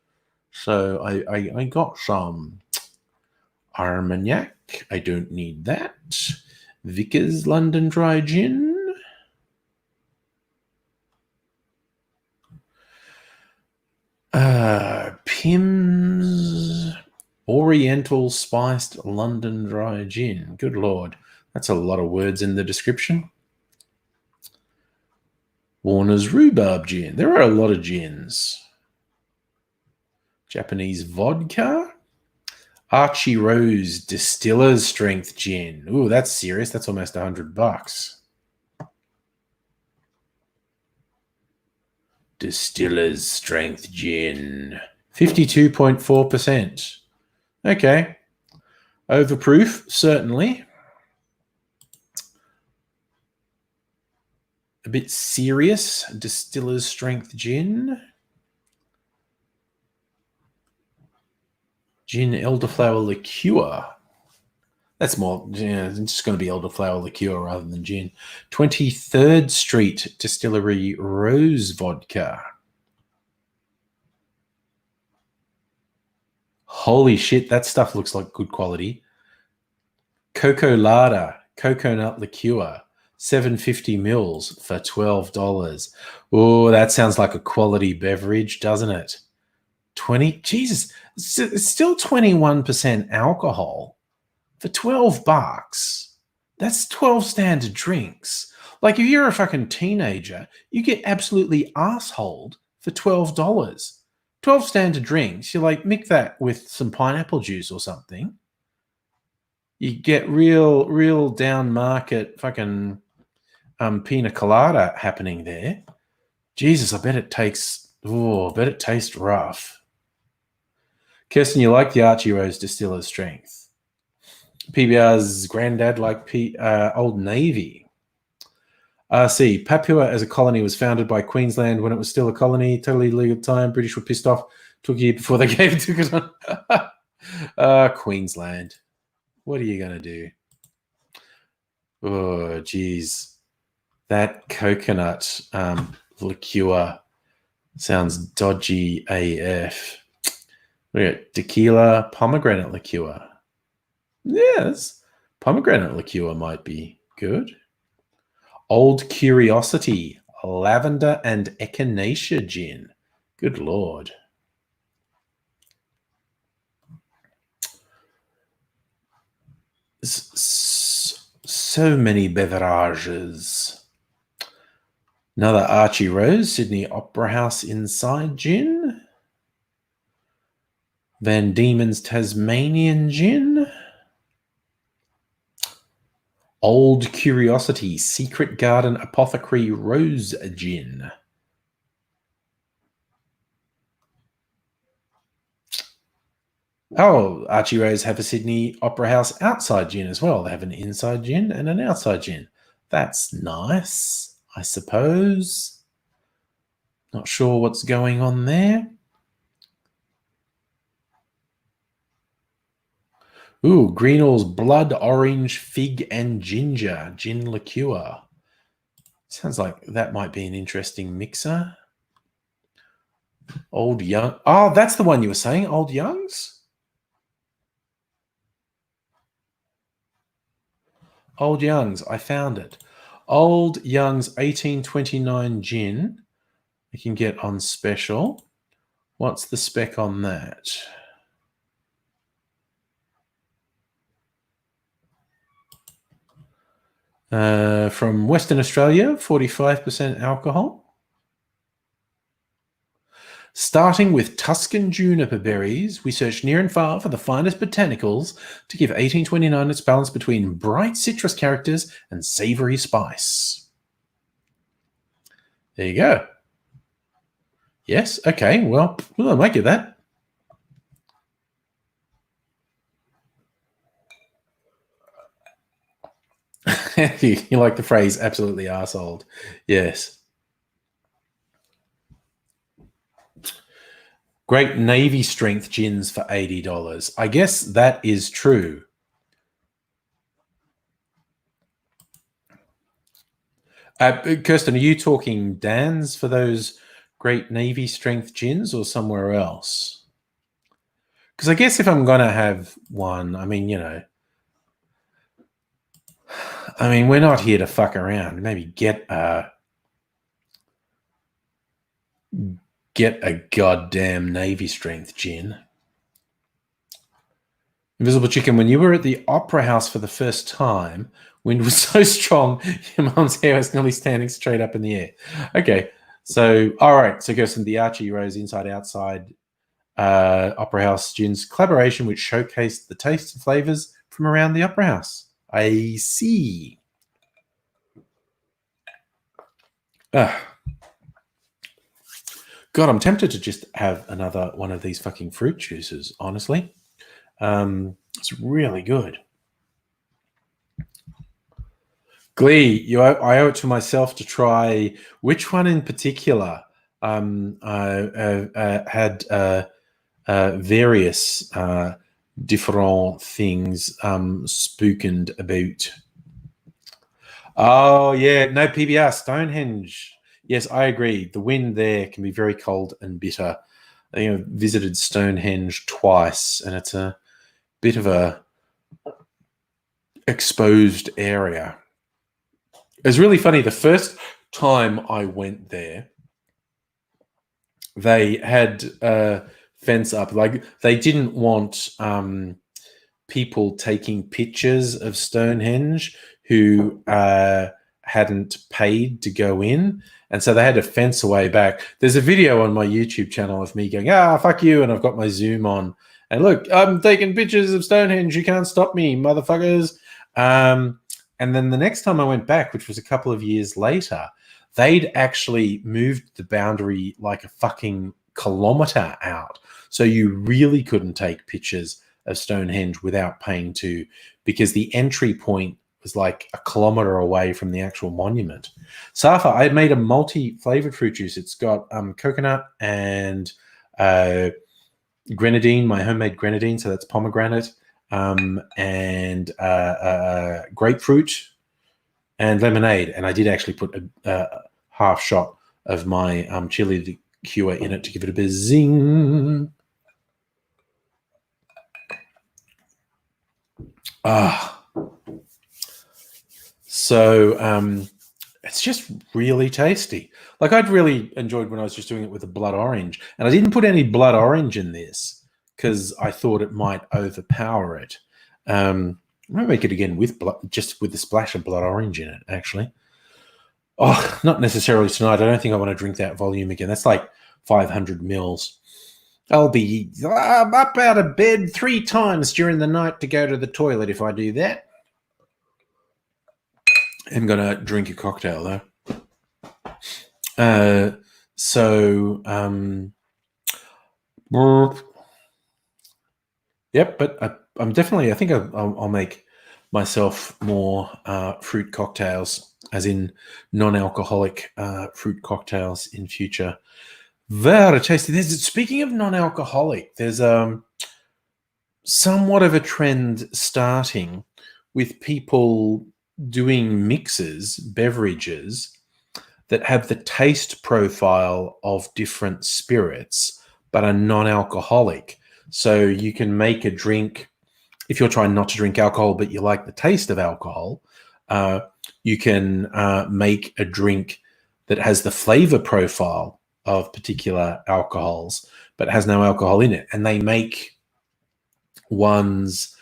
So I got some Armagnac. I don't need that. Vickers London Dry Gin. Pim's Oriental Spiced London Dry Gin. Good Lord. That's a lot of words in the description. Warner's Rhubarb Gin. There are a lot of gins. Japanese vodka. Archie Rose Distiller's Strength Gin. Ooh, that's serious. That's almost $100. Distiller's Strength Gin. 52.4%. Okay. Overproof, certainly. A bit serious. Distiller's Strength Gin. Gin elderflower liqueur. That's more, it's just going to be elderflower liqueur rather than gin. 23rd Street Distillery Rose Vodka. Holy shit, that stuff looks like good quality. Coco Lada, coconut liqueur, 750 mils for $12. Oh, that sounds like a quality beverage, doesn't it? Jesus, it's still 21% alcohol for $12. That's 12 standard drinks. Like, if you're a fucking teenager, you get absolutely assholed for $12. 12 standard drinks, you like mix that with some pineapple juice or something. You get real down market fucking pina colada happening there. Jesus, I bet it tastes rough. Kirsten, you like the Archie Rose Distiller's Strength. PBR's granddad liked Old Navy. RC, Papua as a colony was founded by Queensland when it was still a colony. Totally legal time. British were pissed off. Took a year before they gave it to it. Queensland. What are you going to do? Oh, geez. That coconut liqueur sounds dodgy AF. We got tequila, pomegranate liqueur. Yes, pomegranate liqueur might be good. Old Curiosity, lavender and echinacea gin. Good Lord. So many beverages. Another Archie Rose, Sydney Opera House Inside Gin. Van Diemen's Tasmanian Gin. Old Curiosity, Secret Garden Apothecary Rose Gin. Oh, Archie Rose have a Sydney Opera House outside gin as well. They have an inside gin and an outside gin. That's nice, I suppose. Not sure what's going on there. Ooh, Greenall's Blood Orange Fig and Ginger Gin Liqueur. Sounds like that might be an interesting mixer. Old Young. Oh, that's the one you were saying, Old Young's? Old Young's, I found it. Old Young's 1829 gin. You can get on special. What's the spec on that? From Western Australia, 45% alcohol. Starting with Tuscan juniper berries, we searched near and far for the finest botanicals to give 1829 its balance between bright citrus characters and savory spice. There you go. Yes, okay, well, I might get that. You like the phrase absolutely arseholed. Yes. Great Navy strength gins for $80. I guess that is true. Kirsten, are you talking Dan's for those Great Navy strength gins or somewhere else? Because I guess if I'm going to have one, I mean, we're not here to fuck around. Maybe get a goddamn Navy strength gin. Invisible Chicken, when you were at the Opera House for the first time, wind was so strong, your mum's hair was nearly standing straight up in the air. Okay, so, all right. So, Kirsten, the Archie Rose inside-outside Opera House students collaboration which showcased the tastes and flavors from around the Opera House. I see. God, I'm tempted to just have another one of these fucking fruit juices, honestly. It's really good. Glee, I owe it to myself to try which one in particular had various different things spooked about. Oh, yeah. No, PBR, Stonehenge. Yes, I agree. The wind there can be very cold and bitter. I visited Stonehenge twice, and it's a bit of a exposed area. It's really funny. The first time I went there, they had a fence up. Like, they didn't want people taking pictures of Stonehenge who hadn't paid to go in. And so they had a fence away back. There's a video on my YouTube channel of me going, fuck you. And I've got my Zoom on. And look, I'm taking pictures of Stonehenge. You can't stop me, motherfuckers. And then the next time I went back, which was a couple of years later, they'd actually moved the boundary like a fucking kilometer out. So you really couldn't take pictures of Stonehenge without paying to, because the entry point was like a kilometer away from the actual monument. Safa, I made a multi-flavored fruit juice. It's got coconut and grenadine, my homemade grenadine, so that's pomegranate, and grapefruit and lemonade. And I did actually put a half shot of my chili liqueur in it to give it a bit of zing. So it's just really tasty. Like, I'd really enjoyed when I was just doing it with a blood orange, and I didn't put any blood orange in this because I thought it might overpower it. I might make it again with blood, just with a splash of blood orange in it, actually. Oh, not necessarily tonight. I don't think I want to drink that volume again. That's like 500 mils. I'll be up out of bed 3 times during the night to go to the toilet if I do that. I'm going to drink a cocktail, though. Yep, but I'm definitely, I think I'll make myself more fruit cocktails, as in non-alcoholic fruit cocktails in future. Very tasty. Speaking of non-alcoholic, there's somewhat of a trend starting with people doing mixes, beverages that have the taste profile of different spirits but are non-alcoholic. So you can make a drink, if you're trying not to drink alcohol but you like the taste of alcohol, you can make a drink that has the flavor profile of particular alcohols but has no alcohol in it. And they make ones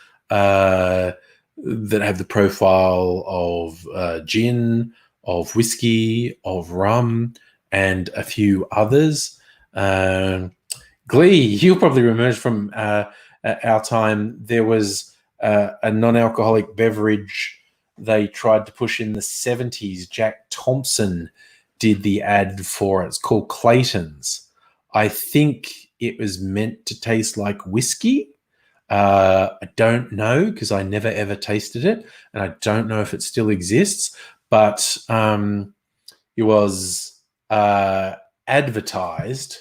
that have the profile of gin, of whiskey, of rum, and a few others. Glee, you'll probably remember from our time, there was a non-alcoholic beverage they tried to push in the 70s. Jack Thompson did the ad for it. It's called Clayton's. I think it was meant to taste like whiskey. I don't know, because I never ever tasted it, and I don't know if it still exists, but it was advertised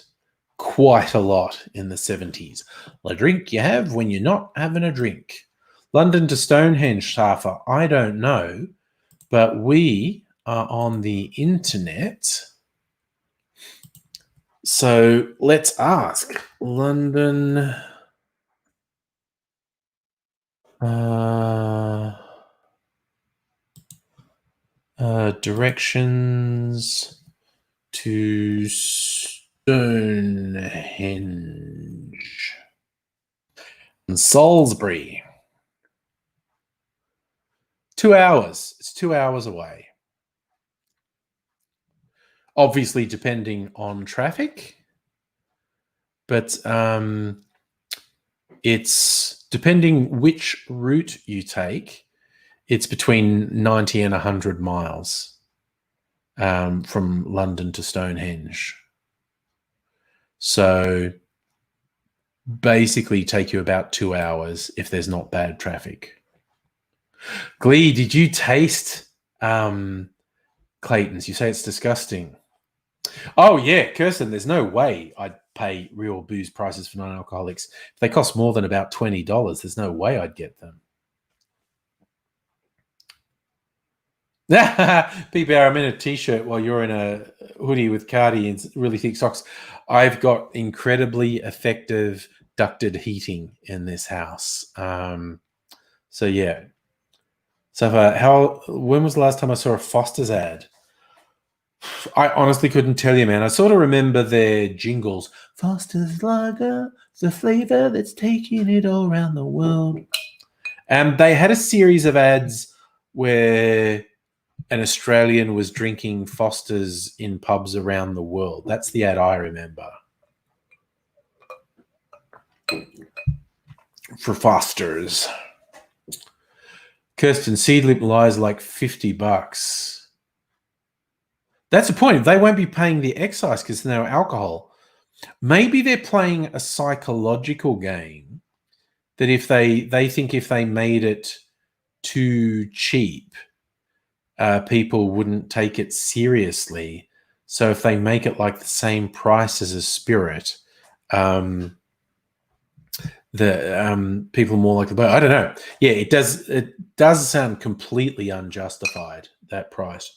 quite a lot in the 70s. The drink you have when you're not having a drink. London to Stonehenge, Safa, I don't know, but we are on the internet. So let's ask. London... directions to Stonehenge and Salisbury. 2 hours. It's 2 hours away. Obviously, depending on traffic. but it's depending which route you take. It's between 90 and 100 miles from London to Stonehenge. So basically take you about 2 hours if there's not bad traffic. Glee, did you taste Clayton's? You say it's disgusting. Oh, yeah, Kirsten, there's no way I'd pay real booze prices for non-alcoholics. If they cost more than about $20, there's no way I'd get them. PBR, I'm in a t-shirt while you're in a hoodie with Cardi and really thick socks. I've got incredibly effective ducted heating in this house. So yeah. So when was the last time I saw a Foster's ad? I honestly couldn't tell you, man. I sort of remember their jingles. Foster's Lager, the flavor that's taking it all around the world. And they had a series of ads where an Australian was drinking Foster's in pubs around the world. That's the ad I remember. For Foster's. Kirsten, Seedlip lies like $50. That's the point. They won't be paying the excise because there's no alcohol. Maybe they're playing a psychological game that if they think if they made it too cheap, people wouldn't take it seriously. So if they make it like the same price as a spirit, people are more likely to buy. I don't know. Yeah, it does sound completely unjustified, that price.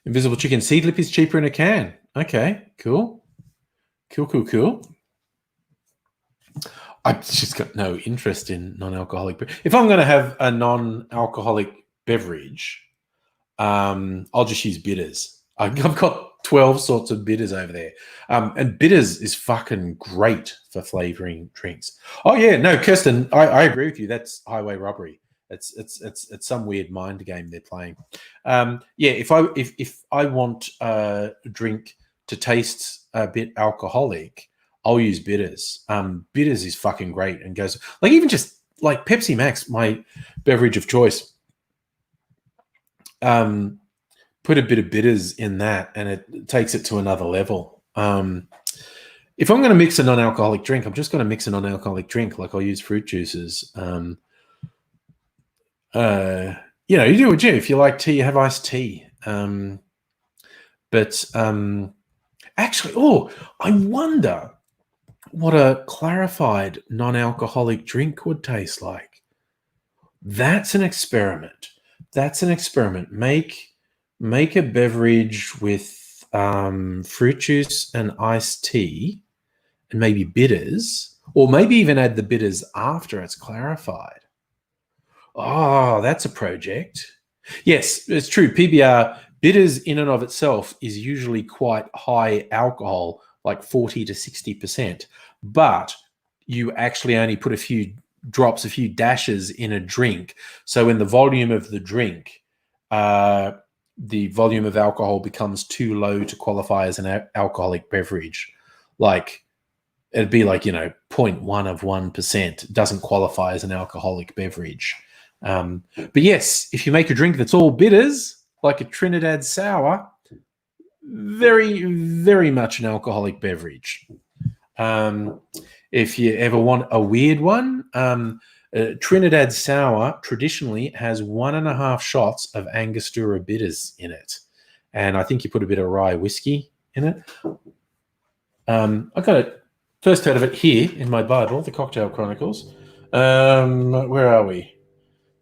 Invisible chicken. Seedlip is cheaper in a can. Okay, cool. Cool. I've just got no interest in non-alcoholic. If I'm going to have a non-alcoholic beverage, I'll just use bitters. I've got 12 sorts of bitters over there. And bitters is fucking great for flavoring drinks. Oh, yeah. No, Kirsten, I agree with you. That's highway robbery. It's some weird mind game they're playing. If I want a drink to taste a bit alcoholic, I'll use bitters. Bitters is fucking great and goes like even just like Pepsi Max, my beverage of choice. Put a bit of bitters in that, and it takes it to another level. If I'm going to mix a non-alcoholic drink, I'm just going to mix a non-alcoholic drink. Like I'll use fruit juices. You do what you do. If you like tea, you have iced tea. Actually, I wonder what a clarified non-alcoholic drink would taste like. That's an experiment. Make a beverage with fruit juice and iced tea and maybe bitters, or maybe even add the bitters after it's clarified. Oh, that's a project. Yes, it's true. PBR, bitters in and of itself is usually quite high alcohol, like 40 to 60%. But you actually only put a few dashes in a drink. So in the volume of the drink, the volume of alcohol becomes too low to qualify as an alcoholic beverage. Like it'd be like, 0.1 of 1%. It doesn't qualify as an alcoholic beverage. But yes, if you make a drink that's all bitters, like a Trinidad sour, very, very much an alcoholic beverage. If you ever want a weird one, Trinidad sour traditionally has 1.5 shots of Angostura bitters in it. And I think you put a bit of rye whiskey in it. I got it. First heard of it here in my Bible, the Cocktail Chronicles. Where are we?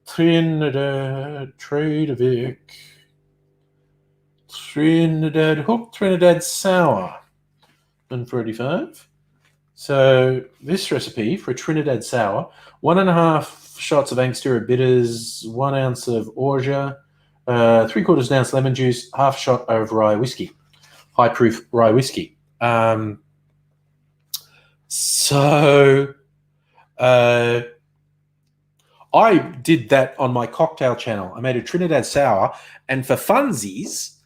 Trinidad, Tradevic, Trinidad Hook, Trinidad Sour, 145. So this recipe for a Trinidad Sour, 1.5 shots of Angostura bitters, 1 ounce of orgeat, 3/4 ounce lemon juice, 1/2 shot of rye whiskey, high proof rye whiskey. I did that on my cocktail channel. I made a Trinidad sour, and for funsies,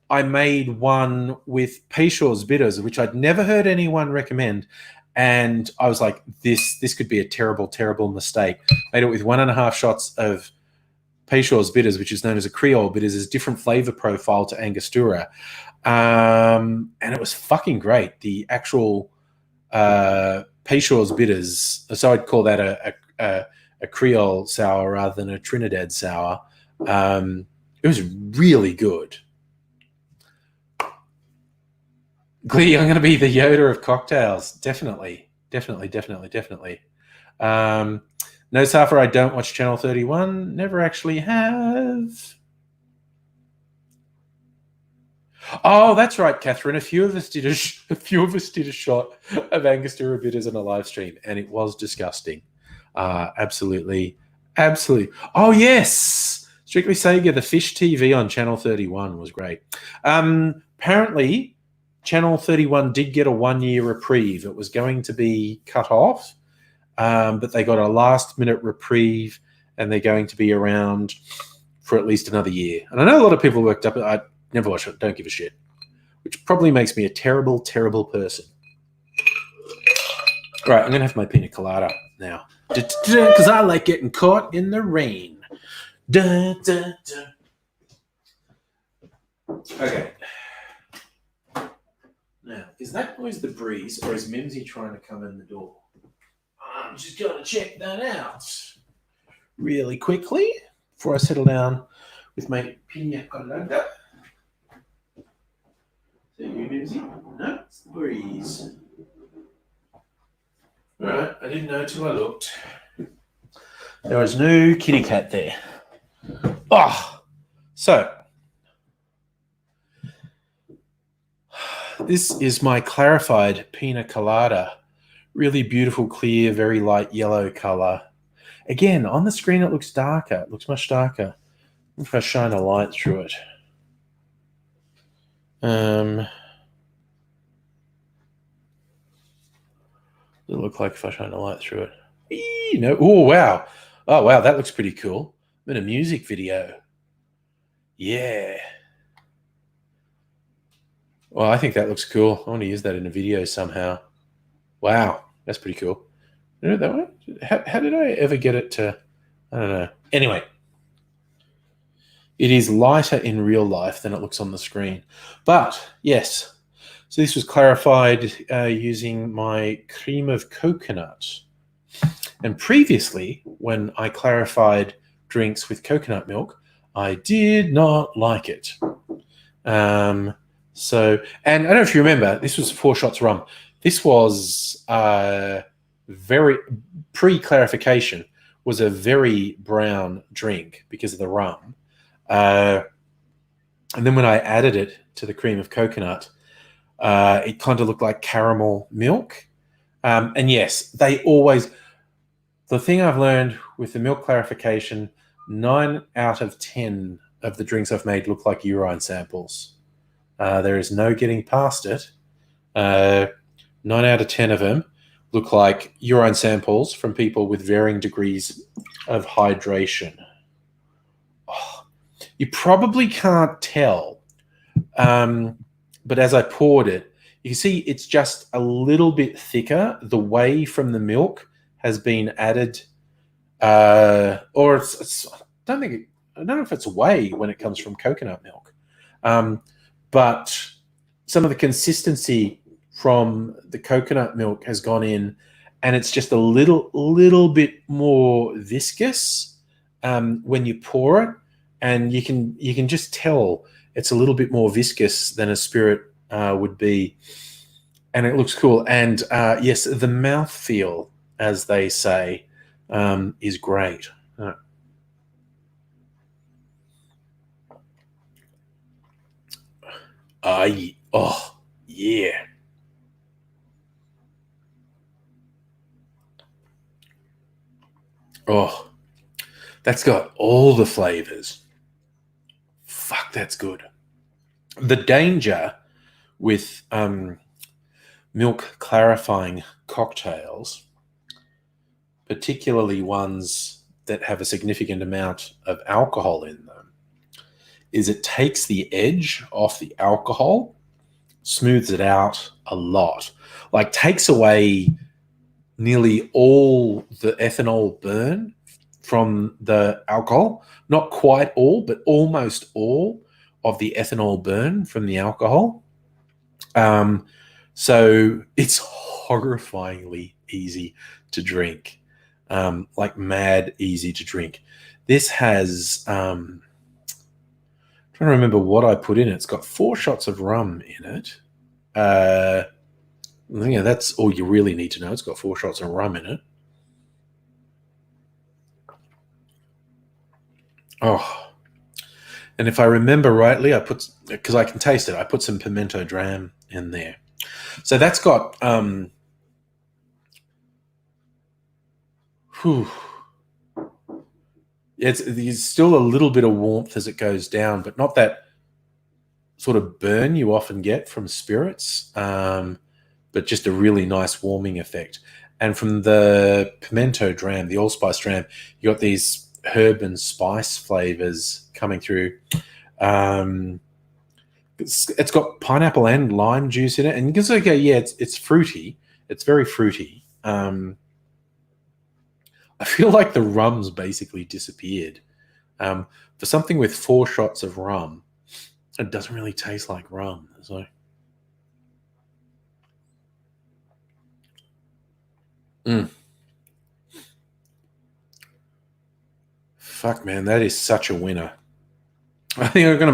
I made one with Peyshaw's bitters, which I'd never heard anyone recommend. And I was like, this could be a terrible, terrible mistake. Made it with 1.5 shots of Peyshaw's bitters, which is known as a Creole bitters, is a different flavor profile to Angostura. And it was fucking great. The actual Peyshaw's bitters, so I'd call that a Creole sour rather than a Trinidad sour. It was really good. Glee, I'm going to be the Yoda of cocktails. Definitely. No, Safa, I don't watch Channel 31. Never actually have. Oh, that's right, Catherine. A few of us did a shot of Angostura bitters on a live stream, and it was disgusting. Absolutely. Oh, yes. Strictly Sega, the Fish TV on Channel 31 was great. Apparently, Channel 31 did get a 1-year reprieve. It was going to be cut off, but they got a last-minute reprieve, and they're going to be around for at least another year. And I know a lot of people worked up. I never watch it. Don't give a shit, which probably makes me a terrible, terrible person. Right, I'm going to have my pina colada now because I like getting caught in the rain. Okay. Now, is that noise the breeze, or is Mimsy trying to come in the door? I'm just going to check that out really quickly before I settle down with my pina colada. Is that you, Mimsy? No, it's the breeze. All right, I didn't know till I looked. There was no kitty cat there. Oh, so this is my clarified pina colada. Really beautiful, clear, very light yellow color. Again, on the screen it looks darker. It looks much darker. If I shine a light through it. What does it look like if I shine a light through it? No. Oh, wow. Oh, wow, that looks pretty cool. I'm in a music video. Yeah. Well, I think that looks cool. I want to use that in a video somehow. Wow, that's pretty cool. You know that one? How did I ever get it to... I don't know. Anyway. It is lighter in real life than it looks on the screen. But, yes. So this was clarified using my cream of coconut. And previously, when I clarified drinks with coconut milk, I did not like it. And I don't know if you remember, this was 4 shots rum. This was very pre-clarification, was a very brown drink because of the rum. And then when I added it to the cream of coconut, it kind of looked like caramel milk. And yes, they always... The thing I've learned with the milk clarification, 9 out of 10 of the drinks I've made look like urine samples. There is no getting past it. 9 out of 10 of them look like urine samples from people with varying degrees of hydration. Oh, you probably can't tell, but as I poured it, you can see it's just a little bit thicker. The whey from the milk has been added, or it's I don't know if it's whey when it comes from coconut milk, but some of the consistency from the coconut milk has gone in, and it's just a little bit more viscous when you pour it, and you can just tell it's a little bit more viscous than a spirit would be, and it looks cool. And yes, the mouthfeel, as they say, is great. Oh, yeah. Oh, that's got all the flavors. Fuck, that's good. The danger with milk clarifying cocktails, particularly ones that have a significant amount of alcohol in them, is it takes the edge off the alcohol, smooths it out a lot, like takes away nearly all the ethanol burn from the alcohol. Not quite all, but almost all of the ethanol burn from the alcohol. So it's horrifyingly easy to drink, like mad easy to drink. This has, trying to remember what I put in it. It's got 4 shots of rum in it. Yeah, that's all you really need to know. It's got 4 shots of rum in it. Oh, and if I remember rightly, because I can taste it, I put some pimento dram in there. So that's got, there's still a little bit of warmth as it goes down, but not that sort of burn you often get from spirits, but just a really nice warming effect. And from the pimento dram, the allspice dram, you got these herb and spice flavors coming through. It's got pineapple and lime juice in it, and you can say, okay, yeah, it's fruity. It's very fruity. I feel like the rum's basically disappeared. For something with 4 shots of rum, it doesn't really taste like rum. So, fuck, man, that is such a winner. I think I'm gonna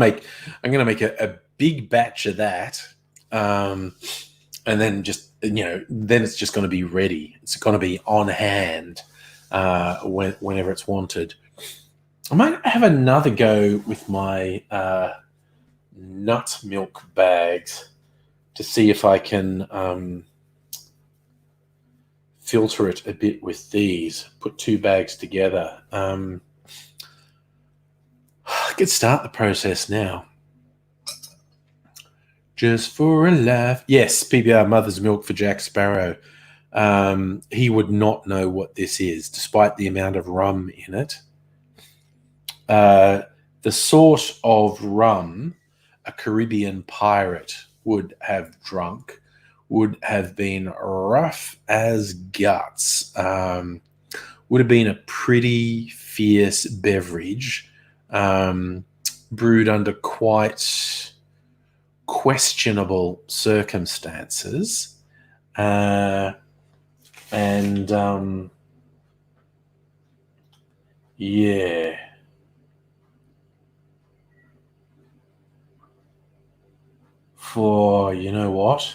make a big batch of that, and then just then it's just going to be ready. It's going to be on hand whenever it's wanted. I might have another go with my nut milk bags to see if I can filter it a bit with these. Put 2 bags together. I could start the process now. Just for a laugh. Yes, PBR Mother's Milk for Jack Sparrow. He would not know what this is, despite the amount of rum in it. The sort of rum a Caribbean pirate would have drunk would have been rough as guts. Would have been a pretty fierce beverage, brewed under quite questionable circumstances, yeah, for you know what?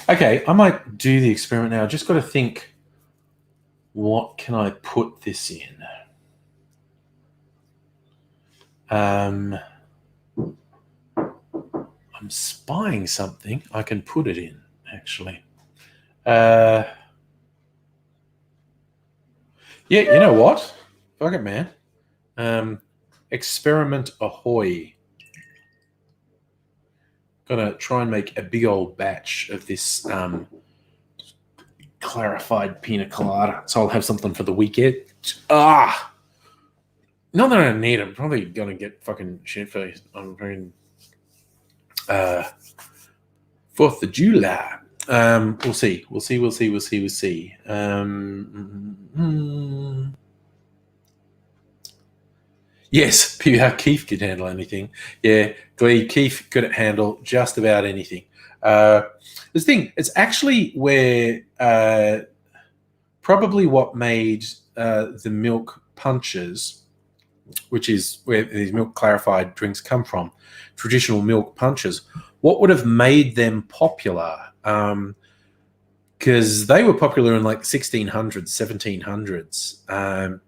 Okay, I might do the experiment now. I just got to think, what can I put this in? I'm spying something I can put it in, actually. Yeah, you know what? Fuck it, man. Experiment ahoy. Gonna try and make a big old batch of this clarified pina colada, so I'll have something for the weekend. Not that I need. I'm probably gonna get fucking shit faced on fucking 4th of July. We'll see. Yes, PBR Keith could handle anything. Yeah, Glee Keith could handle just about anything. This thing, it's actually where probably what made the milk punches, which is where these milk clarified drinks come from, traditional milk punches, what would have made them popular? Because they were popular in like 1600s, 1700s.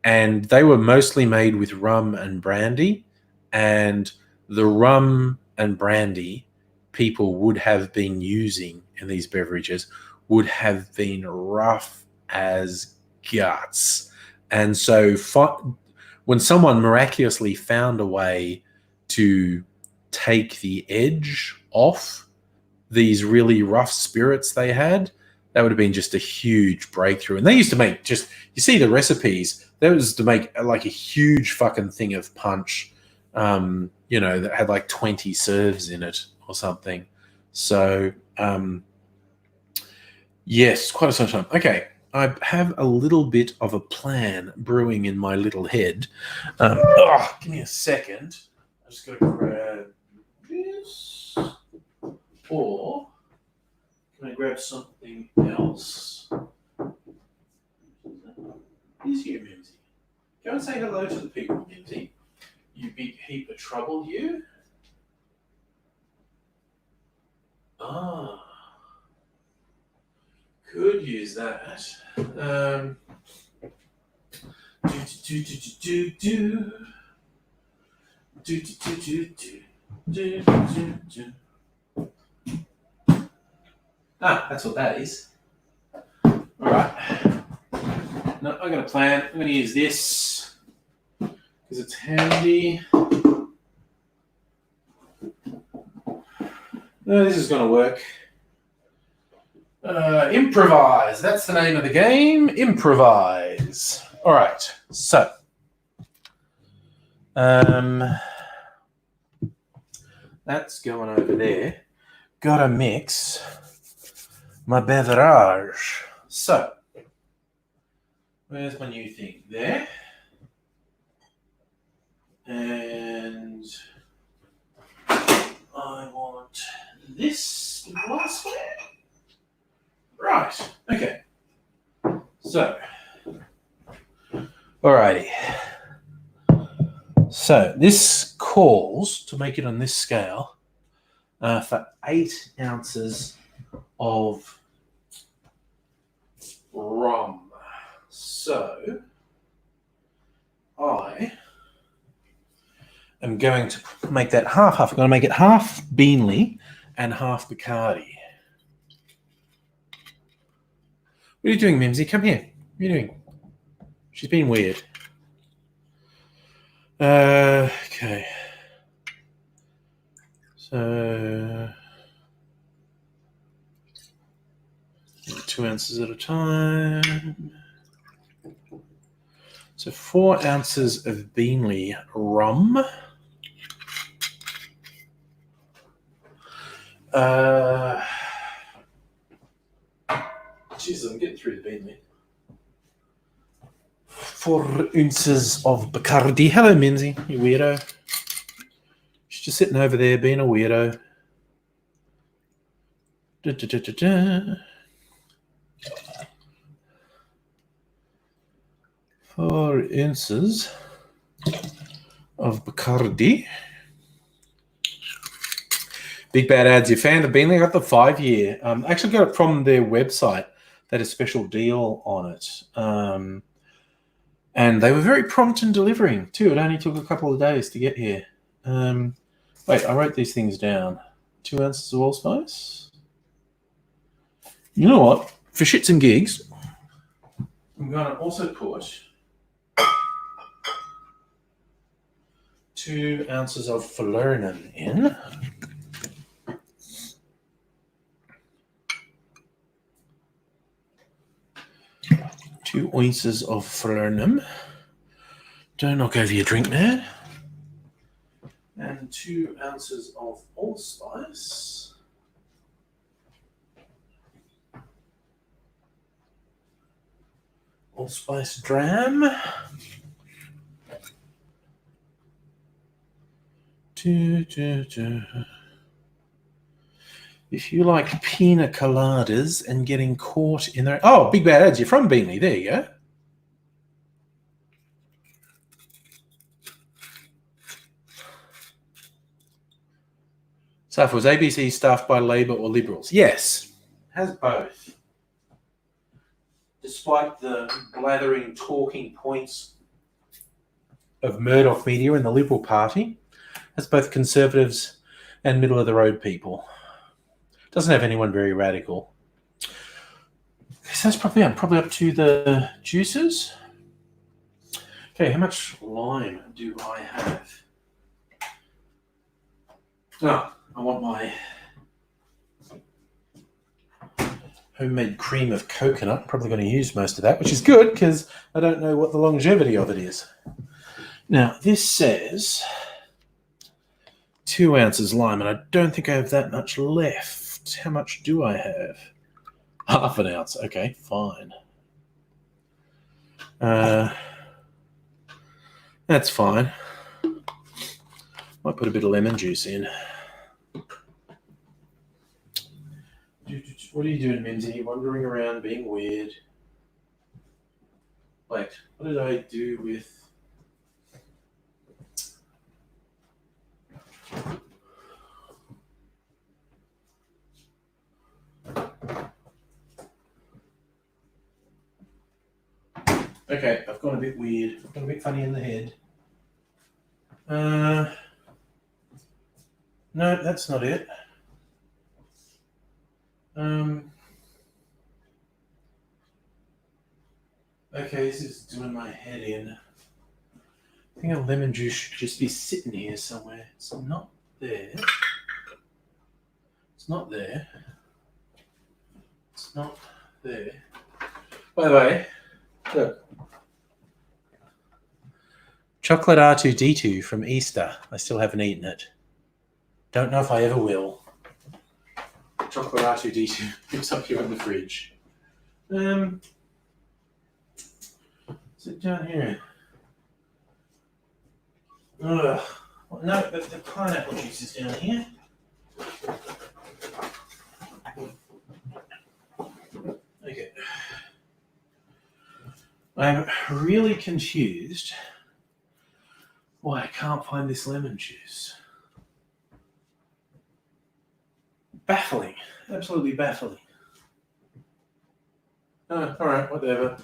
And they were mostly made with rum and brandy. And the rum and brandy people would have been using in these beverages would have been rough as guts. And so when someone miraculously found a way to take the edge off these really rough spirits they had, That would have been just a huge breakthrough. And they used to make just, you see the recipes, that was to make like a huge fucking thing of punch, that had like 20 serves in it or something. So, yes, quite a sunshine. Okay, I have a little bit of a plan brewing in my little head. Give me a second. I just got to grab this. Or can I grab something else? Is here, Mimsy. Go and say hello to the people, Mimsy. You big heap of trouble, you. Could use that. That's what that is. All right. No, I got a plan. I'm going to use this because it's handy. No, this is going to work. Improvise. That's the name of the game. Improvise. All right. So, that's going over there. Gotta mix my beverage. So, where's my new thing? There. And I want this glassware. Right. Okay. So, alrighty. So this calls, to make it on this scale, for 8 ounces of rum. So I am going to make that half. I'm going to make it half Beanley and half Bacardi. What are you doing, Mimsy? Come here. What are you doing? She's being weird. Okay. So 2 ounces at a time. So 4 ounces of Beanley rum. Jesus, I'm getting through the Beanley. 4 ounces of Bacardi. Hello, Minzy, you weirdo. She's just sitting over there being a weirdo. Da, da, da, da, da. 4 ounces of Bacardi. Big Bad Ads, you found the Beanley? I got the 5-year. I actually got it from their website. They had a special deal on it. And they were very prompt in delivering, too. It only took a couple of days to get here. Wait, I wrote these things down. 2 ounces of allspice. You know what? For shits and gigs, I'm going to also put 2 ounces of falernum in. Two ounces of falernum. Don't knock over your drink, man. And 2 ounces of allspice. Allspice dram. If you like pina coladas and getting caught in there. Oh, Big Bad Ads, you're from Beanley. There you go. So if it was ABC staffed by Labor or Liberals? Yes, has both. Despite the blathering talking points of Murdoch media and the Liberal Party, has both Conservatives and middle-of-the-road people. Doesn't have anyone very radical. So that's I'm probably up to the juices. Okay, how much lime do I have? Oh, I want my homemade cream of coconut. Probably going to use most of that, which is good because I don't know what the longevity of it is. Now, this says 2 ounces lime, and I don't think I have that much left. How much do I have? Half an ounce. Okay, fine. That's fine. Might put a bit of lemon juice in. What are you doing, Mimsy? Wandering around being weird. Wait, what did I do with... Okay, I've gone a bit weird. I've gone a bit funny in the head. No, that's not it. Okay, this is doing my head in. I think a lemon juice should just be sitting here somewhere. It's not there. It's not there. It's not there. By the way, look. Chocolate R2-D2 from Easter. I still haven't eaten it. Don't know if I ever will. Chocolate R2-D2. It's up here in the fridge. Is it down here? Ugh. No, the pineapple juice is down here. Okay. I'm really confused why I can't find this lemon juice. Baffling. Absolutely baffling. Alright, whatever.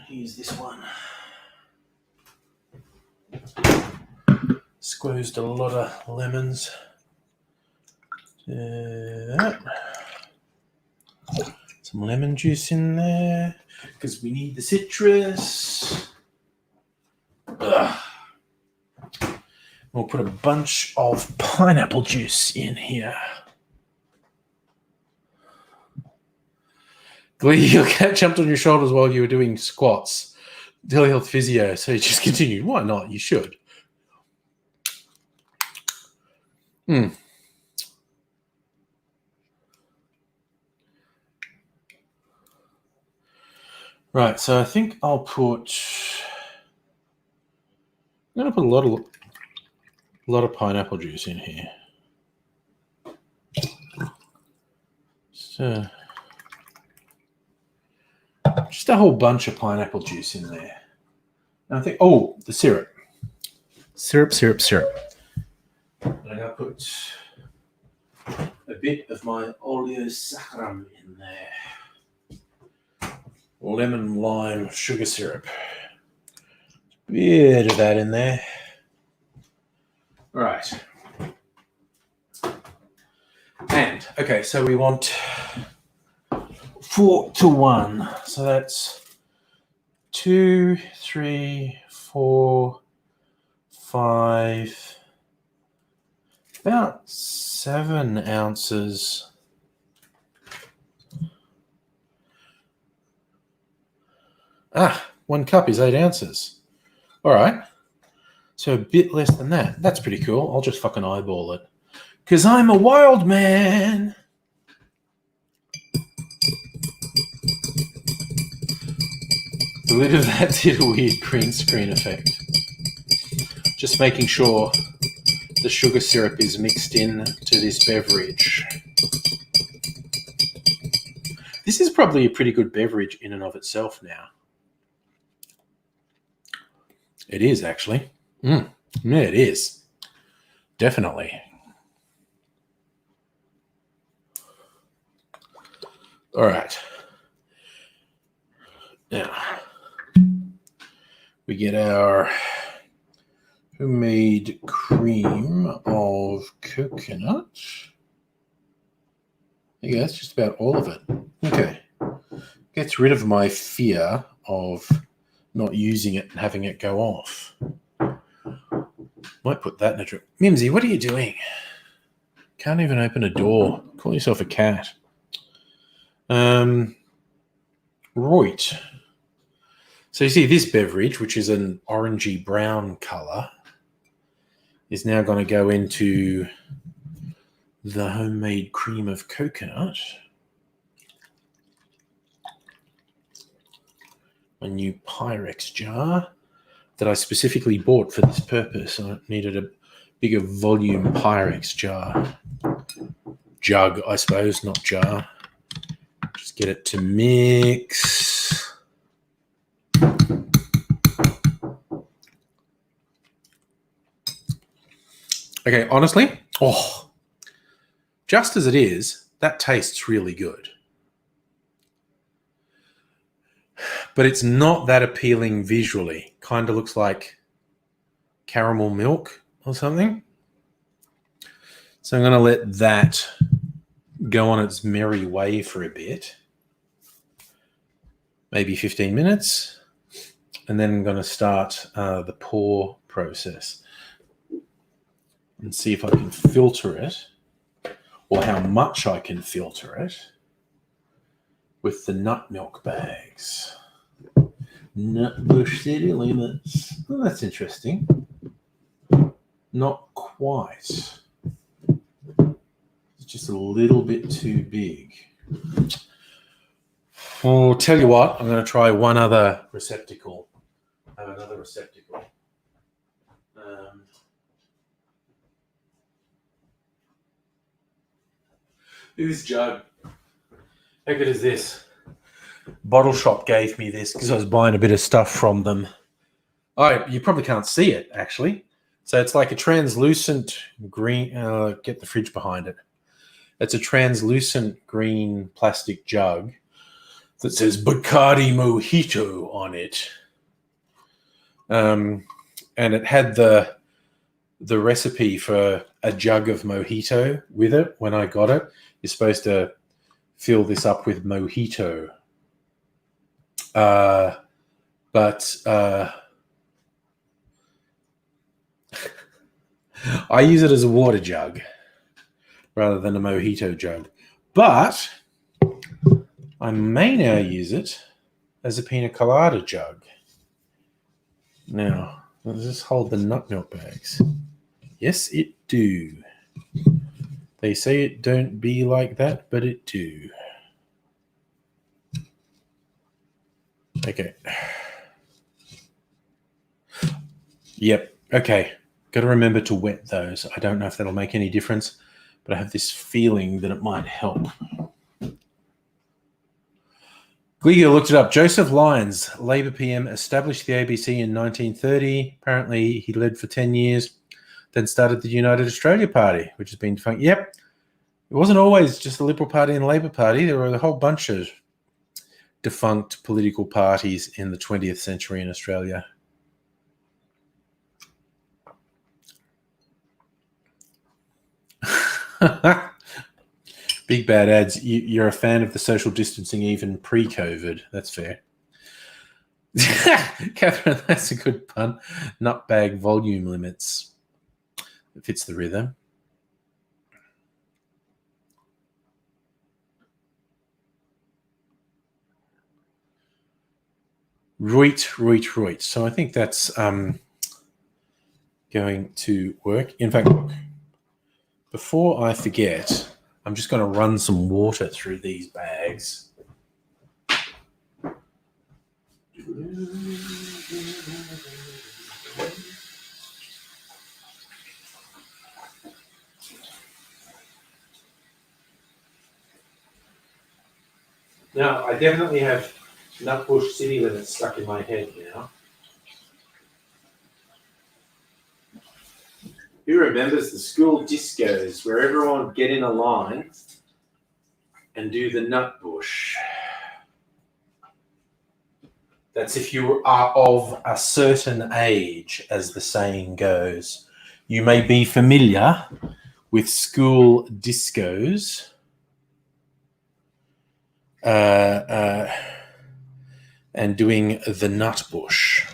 Here's this one. Squeezed a lot of lemons. Some lemon juice in there because we need the citrus. Ugh. We'll put a bunch of pineapple juice in here. Glee, your cat jumped on your shoulders while you were doing squats. Telehealth physio, so you just continued. Why not? You should. Right, so I think I'm going to put a lot of pineapple juice in here. So just a whole bunch of pineapple juice in there. And I think, the syrup. Syrup. And I'm going to put a bit of my oleo saccharum in there. Lemon, lime, sugar syrup. Bit of that in there. Right. And, okay, so we want 4-1. So that's 2, 3, 4, 5, about 7 ounces. Ah, 1 cup is 8 ounces. All right. So a bit less than that. That's pretty cool. I'll just fucking eyeball it. Because I'm a wild man. The lid of that did a weird green screen effect. Just making sure the sugar syrup is mixed in to this beverage. This is probably a pretty good beverage in and of itself now. It is, actually. Yeah, it is. Definitely. All right. Now, we get our homemade cream of coconut. Yeah, that's just about all of it. Okay. Gets rid of my fear of not using it and having it go off. Might put that in a drink. Mimsy, what are you doing? Can't even open a door. Call yourself a cat. Right. So you see this beverage, which is an orangey brown colour, is now going to go into the homemade cream of coconut. A new Pyrex jar that I specifically bought for this purpose. I needed a bigger volume Pyrex jar. Jug, I suppose, not jar. Just get it to mix. Okay, honestly, just as it is, that tastes really good. But it's not that appealing visually. Kind of looks like caramel milk or something. So I'm going to let that go on its merry way for a bit. Maybe 15 minutes. And then I'm going to start the pour process and see if I can filter it, or how much I can filter it with the nut milk bags. Nutbush City Limits. Oh, that's interesting. Not quite. It's just a little bit too big. I'll tell you what, I'm going to try one other receptacle. I have another receptacle. This jug. How good is this? Bottle Shop gave me this because I was buying a bit of stuff from them. Oh, you probably can't see it, actually. So it's like a translucent green... get the fridge behind it. It's a translucent green plastic jug that says Bacardi Mojito on it. And it had the recipe for a jug of mojito with it when I got it. You're supposed to fill this up with mojito. But I use it as a water jug rather than a mojito jug. But I may now use it as a pina colada jug. Now, does this hold the nut milk bags? Yes, it do. They say it don't be like that, but it do. Okay. Yep. Okay. Got to remember to wet those. I don't know if that'll make any difference, but I have this feeling that it might help. Gligo looked it up. Joseph Lyons, Labour PM, established the ABC in 1930. Apparently, he led for 10 years, then started the United Australia Party, which has been defunct. Yep. It wasn't always just the Liberal Party and the Labour Party. There were a whole bunch of defunct political parties in the 20th century in Australia. Big bad ads. You're a fan of the social distancing even pre-COVID. That's fair. Catherine, that's a good pun. Nutbag volume limits. It fits the rhythm. Right. So I think that's going to work. In fact, look, before I forget, I'm just going to run some water through these bags. Now, I definitely have Nutbush City Limits stuck in my head now. Who remembers the school discos where everyone would get in a line and do the Nutbush? That's if you are of a certain age, as the saying goes. You may be familiar with school discos. And doing the Nutbush.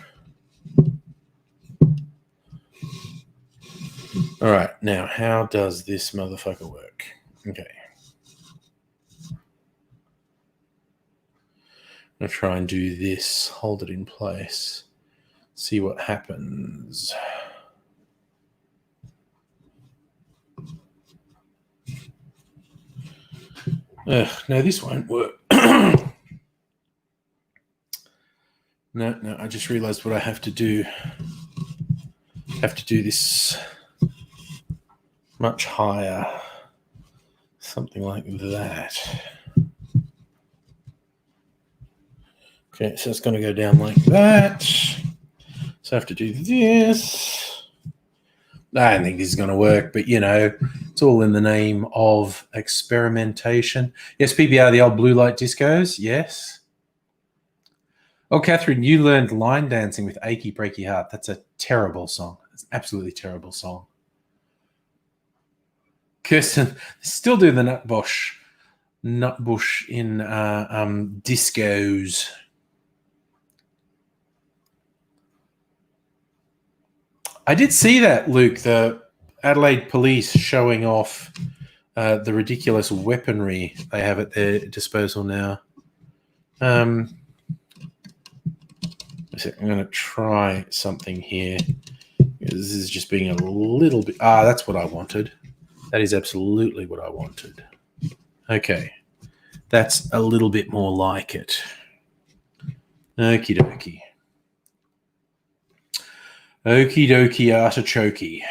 All right, now how does this motherfucker work? Okay. I'm going to try and do this, hold it in place, see what happens. No, this won't work. No, I just realized what I have to do. I have to do this much higher. Something like that. Okay, so it's going to go down like that. So I have to do this. I don't think this is going to work, but it's all in the name of experimentation. Yes, PBR, the old blue light discos. Yes. Oh, Catherine, you learned line dancing with Achy Breaky Heart. That's a terrible song. It's an absolutely terrible song. Kirsten, still do the nutbush in discos. I did see that, Luke, the Adelaide police showing off the ridiculous weaponry they have at their disposal now. I'm going to try something here. This is just being a little bit... that's what I wanted. That is absolutely what I wanted. Okay. That's a little bit more like it. Okie dokie. Okie dokie artichoke.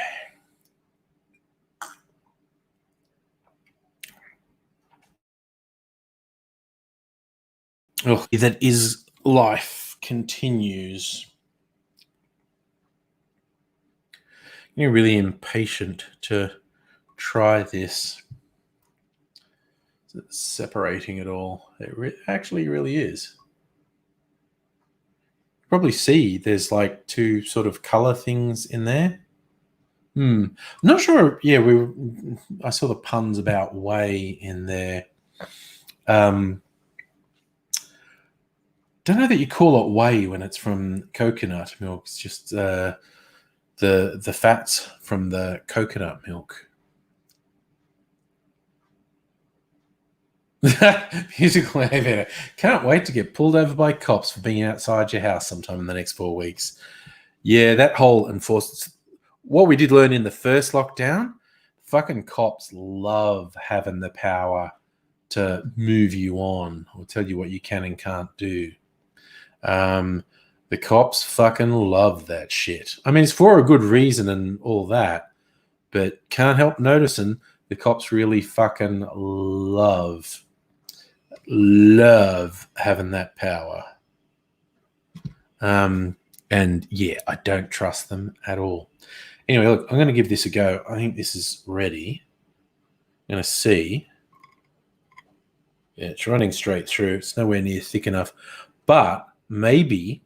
Oh, that is life continues. You're really impatient to try this. It's separating it all. It actually really is. You probably see there's like two sort of color things in there. I'm not sure. Yeah, I saw the puns about whey in there. Don't know that you call it whey when it's from coconut milk. It's just the fats from the coconut milk. Musical elevator. Can't wait to get pulled over by cops for being outside your house sometime in the next 4 weeks. Yeah, that whole enforced. What we did learn in the first lockdown, fucking cops love having the power to move you on or tell you what you can and can't do. The cops fucking love that shit. I mean, it's for a good reason and all that, but can't help noticing the cops really fucking love having that power. And yeah, I don't trust them at all. Anyway, look, I'm going to give this a go. I think this is ready. I'm going to see. Yeah, it's running straight through. It's nowhere near thick enough. But maybe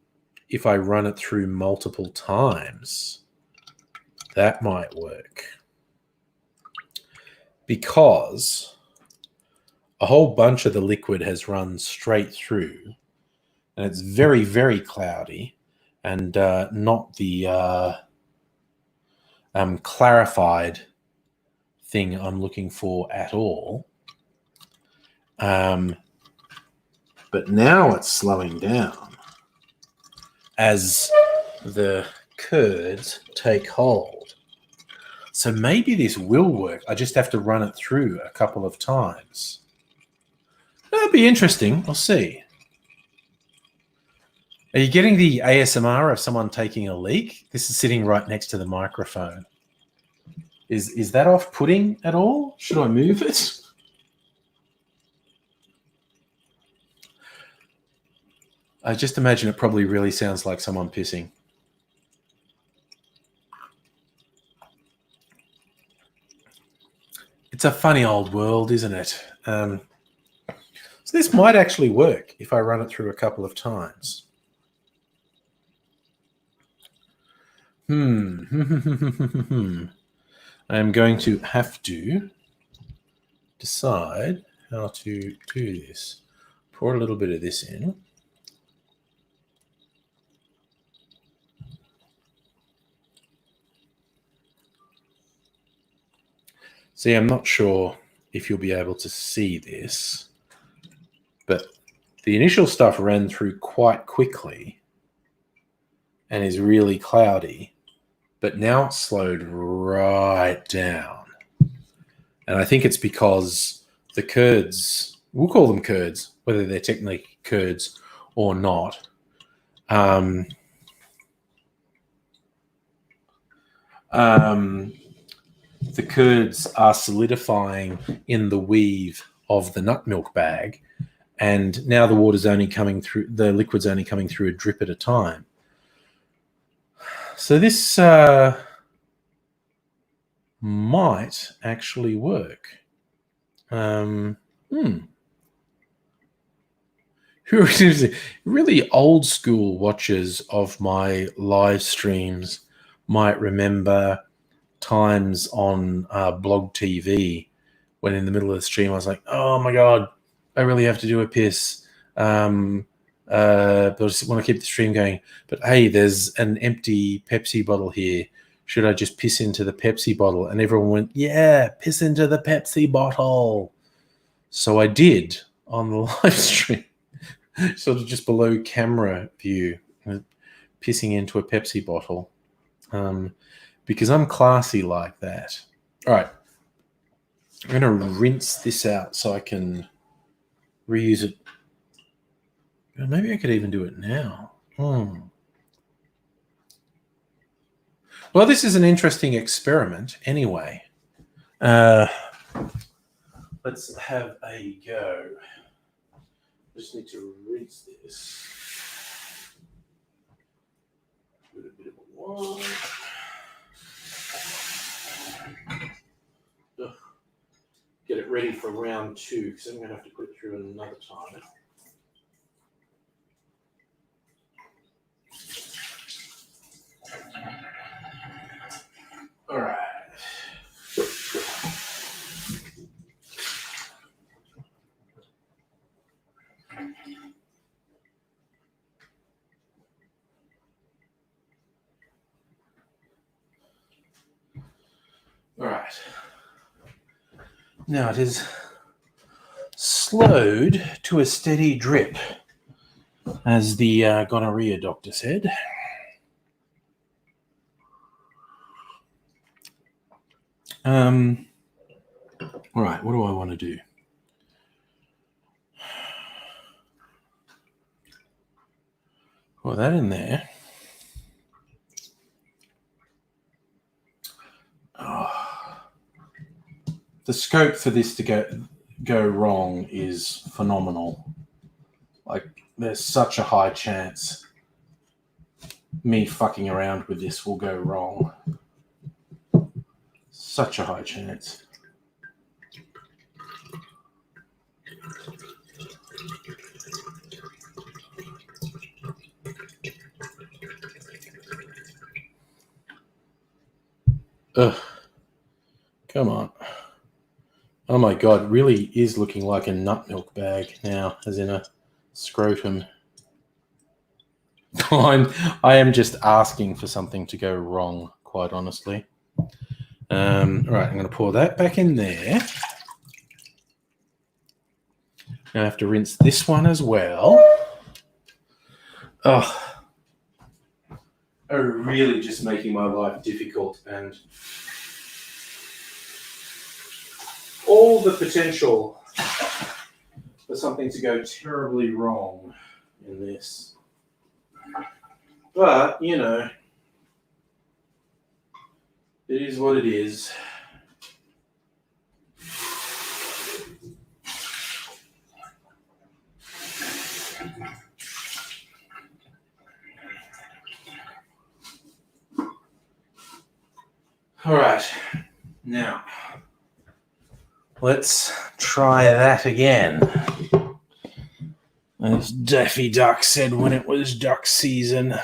if I run it through multiple times, that might work. Because a whole bunch of the liquid has run straight through. And it's very, very cloudy. And not the clarified thing I'm looking for at all. But now it's slowing down as the curds take hold. So maybe this will work. I just have to run it through a couple of times. That'll be interesting. We'll see. Are you getting the ASMR of someone taking a leak? This is sitting right next to the microphone. Is that off-putting at all? Should I move it? I just imagine it probably really sounds like someone pissing. It's a funny old world, isn't it? So this might actually work if I run it through a couple of times. I am going to have to decide how to do this. Pour a little bit of this in. See, I'm not sure if you'll be able to see this, but the initial stuff ran through quite quickly and is really cloudy, but now it's slowed right down. And I think it's because the Kurds, we'll call them Kurds, whether they're technically Kurds or not, the Kurds are solidifying in the weave of the nut milk bag, and now the water's only coming through, the liquid's only coming through a drip at a time. So this might actually work. Really old school watchers of my live streams might remember times on blog TV when in the middle of the stream I was like, oh my God, I really have to do a piss. But I just want to keep the stream going. But hey, there's an empty Pepsi bottle here. Should I just piss into the Pepsi bottle? And everyone went, yeah, piss into the Pepsi bottle. So I did on the live stream, sort of just below camera view, pissing into a Pepsi bottle, because I'm classy like that. All right. I'm going to rinse this out so I can reuse it. Maybe I could even do it now. Well, this is an interesting experiment anyway. Let's have a go. Just need to rinse this. Put a bit of water. Get it ready for round 2 because I'm going to have to put it through another time. All right. All right. Now it is slowed to a steady drip, as the gonorrhea doctor said. All right, what do I want to do? Pour that in there. Oh. The scope for this to go wrong is phenomenal. Like, there's such a high chance me fucking around with this will go wrong. Such a high chance. Ugh. Come on. Oh my God, it really is looking like a nut milk bag now, as in a scrotum. I am just asking for something to go wrong, quite honestly. All right, I'm going to pour that back in there. Now I have to rinse this one as well. Oh, are really just making my life difficult, and all the potential for something to go terribly wrong in this. But, you know, it is what it is. All right, now let's try that again. As Daffy Duck said when it was duck season.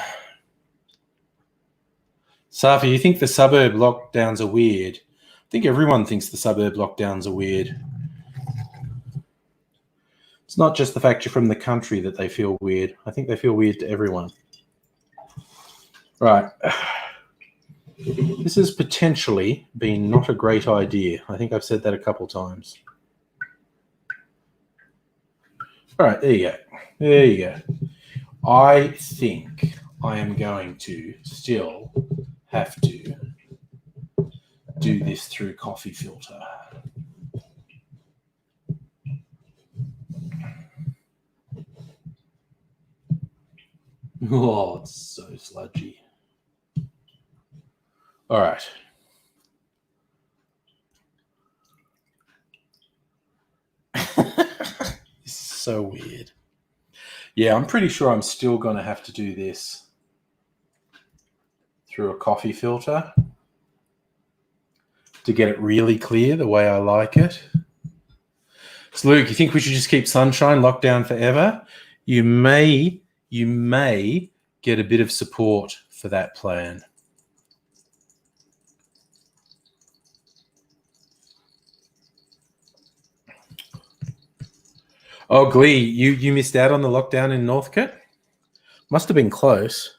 Safi, you think the suburb lockdowns are weird? I think everyone thinks the suburb lockdowns are weird. It's not just the fact you're from the country that they feel weird. I think they feel weird to everyone. Right. This has potentially been not a great idea. I think I've said that a couple times. All right, there you go. There you go. I think I am going to still have to do this through coffee filter. Oh, it's so sludgy. All right. This is so weird. Yeah, I'm pretty sure I'm still going to have to do this through a coffee filter to get it really clear the way I like it. So, Luke, you think we should just keep Sunshine locked down forever? You may get a bit of support for that plan. Oh, Glee, you missed out on the lockdown in Northcote? Must have been close.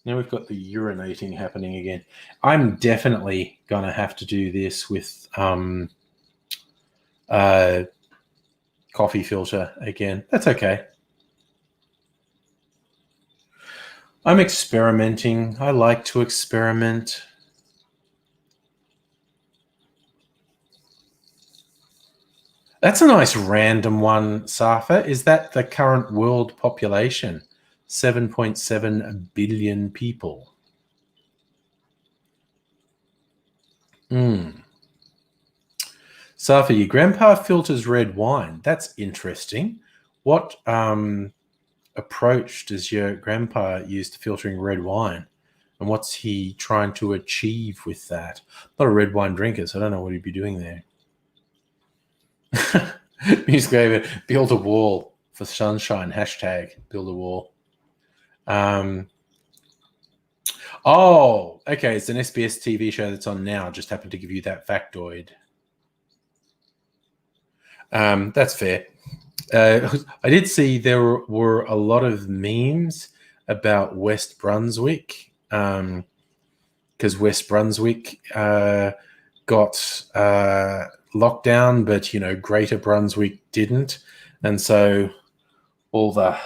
Now we've got the urinating happening again. I'm definitely going to have to do this with coffee filter again. That's okay. I'm experimenting. I like to experiment. That's a nice random one, Safa. Is that the current world population? 7.7 billion people. Safa, your grandpa filters red wine. That's interesting. What approach does your grandpa use to filtering red wine? And what's he trying to achieve with that? I'm not a red wine drinker, so I don't know what he'd be doing there. Music over, build a wall for Sunshine, hashtag build a wall. Oh, okay, it's an SBS TV show that's on now. Just happened to give you that factoid. That's fair. I did see there were a lot of memes about West Brunswick, because West Brunswick got locked down, but Greater Brunswick didn't, and so all the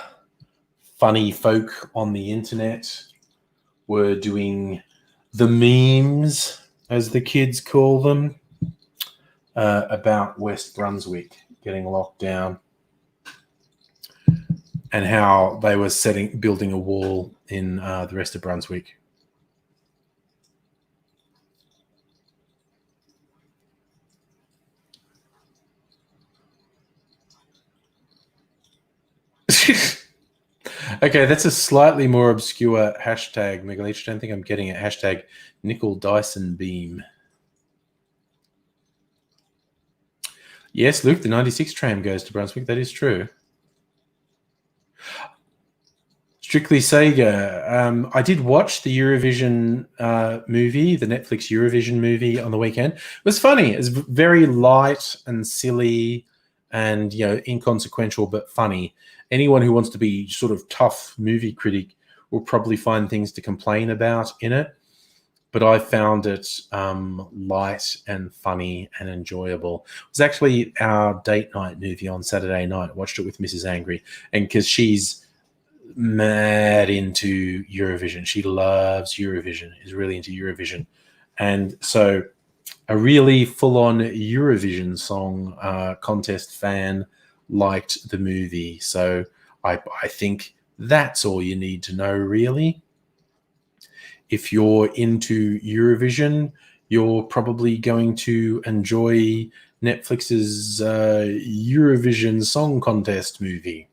funny folk on the internet were doing the memes, as the kids call them, about West Brunswick getting locked down and how they were building a wall in the rest of Brunswick. Okay, that's a slightly more obscure hashtag, Megalich. I don't think I'm getting it. Hashtag Nickel Dyson Beam. Yes, Luke, the 96 tram goes to Brunswick. That is true. Strictly Sega. I did watch the Eurovision movie, the Netflix Eurovision movie on the weekend. It was funny. It was very light and silly and inconsequential but funny. Anyone who wants to be sort of tough movie critic will probably find things to complain about in it. But I found it light and funny and enjoyable. It was actually our date night movie on Saturday night. I watched it with Mrs. Angry, and because she's mad into Eurovision. She loves Eurovision, is really into Eurovision. And so a really full-on Eurovision song contest fan liked the movie. So I think that's all you need to know, really. If you're into Eurovision, you're probably going to enjoy Netflix's Eurovision Song Contest movie.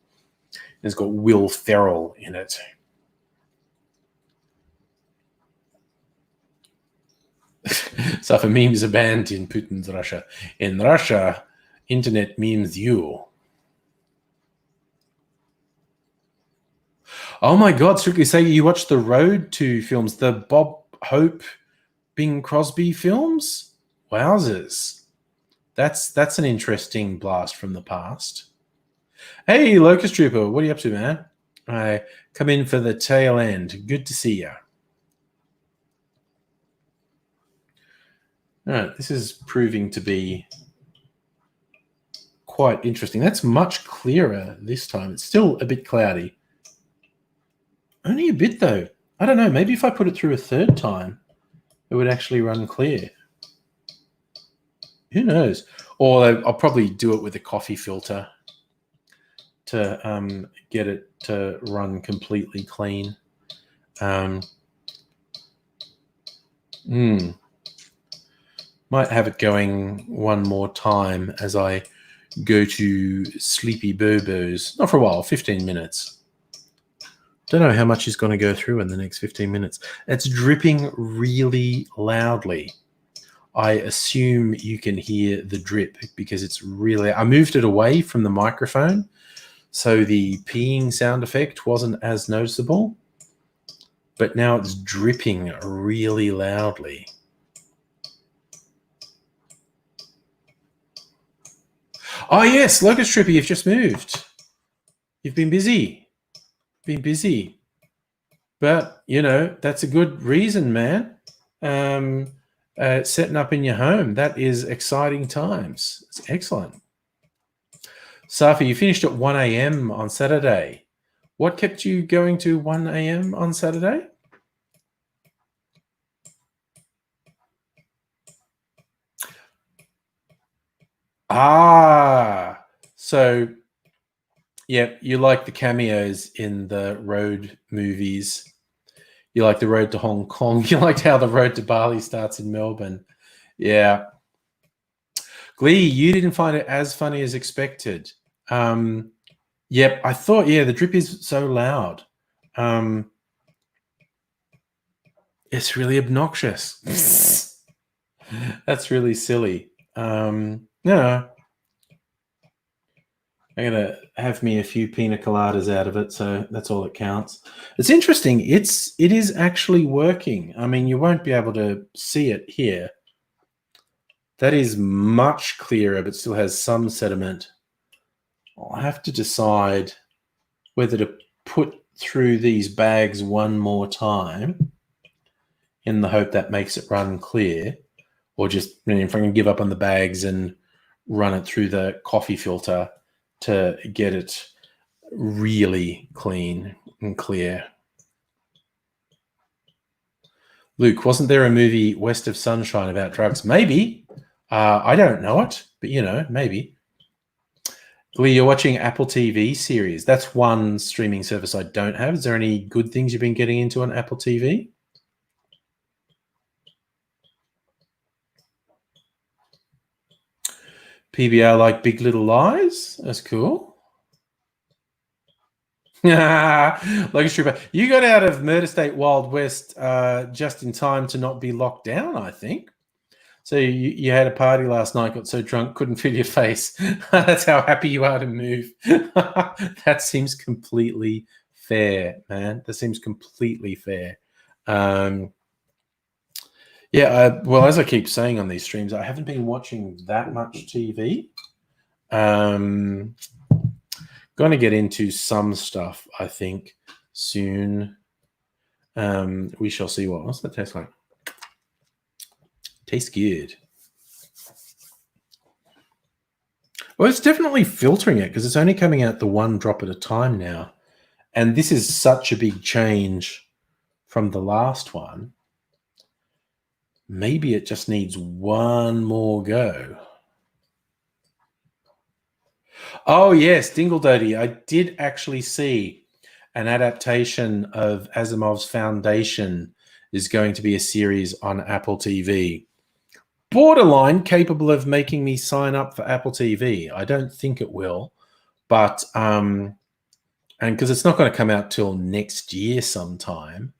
It's got Will Ferrell in it. So for memes are banned in Putin's Russia. In Russia, internet memes you. Oh my God, Strictly Say you watched the Road to films, the Bob Hope, Bing Crosby films? Wowzers. That's an interesting blast from the past. Hey, Locust Trooper, what are you up to, man? I come in for the tail end. Good to see you. All right, this is proving to be quite interesting. That's much clearer this time. It's still a bit cloudy. Only a bit, though. I don't know. Maybe if I put it through a third time, it would actually run clear. Who knows? Or I'll probably do it with a coffee filter to get it to run completely clean. Might have it going one more time as I go to sleepy bobos. Not for a while, 15 minutes. Don't know how much he's going to go through in the next 15 minutes. It's dripping really loudly. I assume you can hear the drip because it's really... I moved it away from the microphone, so the peeing sound effect wasn't as noticeable. But now it's dripping really loudly. Oh, yes, Locust Trippy, you've just moved. You've been busy. But, you know, that's a good reason, man. Setting up in your home. That is exciting times. It's excellent. Safi, you finished at 1 a.m. on Saturday. What kept you going to 1 a.m. on Saturday? So, yeah, you like the cameos in the road movies. You like the road to Hong Kong. You liked how the road to Bali starts in Melbourne. Yeah. Glee, you didn't find it as funny as expected. Yep, I thought, the drip is so loud. It's really obnoxious. That's really silly. No. I'm going to have me a few pina coladas out of it, so that's all that counts. It's interesting. It is actually working. I mean, you won't be able to see it here. That is much clearer, but still has some sediment. I'll have to decide whether to put through these bags one more time in the hope that makes it run clear, or just, if I can give up on the bags and run it through the coffee filter to get it really clean and clear. Luke, wasn't there a movie West of Sunshine about drugs? Maybe. I don't know it, but, maybe. Lee, you're watching Apple TV series. That's one streaming service I don't have. Is there any good things you've been getting into on Apple TV? PBR like Big Little Lies? That's cool. Locust Trooper, you got out of Murder State Wild West just in time to not be locked down, I think. So you had a party last night, got so drunk, couldn't feel your face. That's how happy you are to move. That seems completely fair, man. That seems completely fair. Well, as I keep saying on these streams, I haven't been watching that much TV. Going to get into some stuff, I think, soon. We shall see. What's that taste like? Tastes good. Well, it's definitely filtering it because it's only coming out the one drop at a time now. And this is such a big change from the last one. Maybe it just needs one more go. Oh, yes, Dingle Doty. I did actually see an adaptation of Asimov's Foundation is going to be a series on Apple TV. Borderline capable of making me sign up for Apple TV. I don't think it will, but and because it's not going to come out till next year sometime,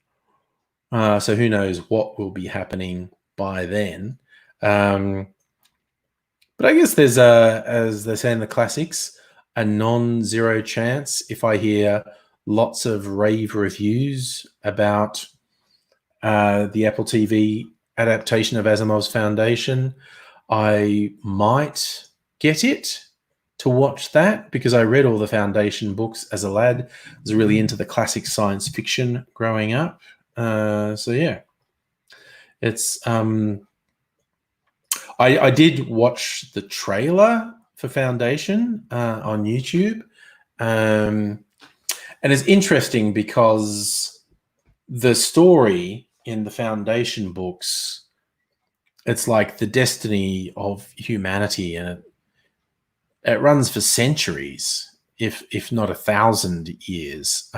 so who knows what will be happening by then. But I guess there's as they say in the classics, a non-zero chance if I hear lots of rave reviews about the Apple TV adaptation of Asimov's Foundation, I might get it to watch that because I read all the Foundation books as a lad. I was really into the classic science fiction growing up. So yeah, it's I did watch the trailer for Foundation on YouTube. And it's interesting because the story in the Foundation books, it's like the destiny of humanity, and it runs for centuries, if not 1,000 years.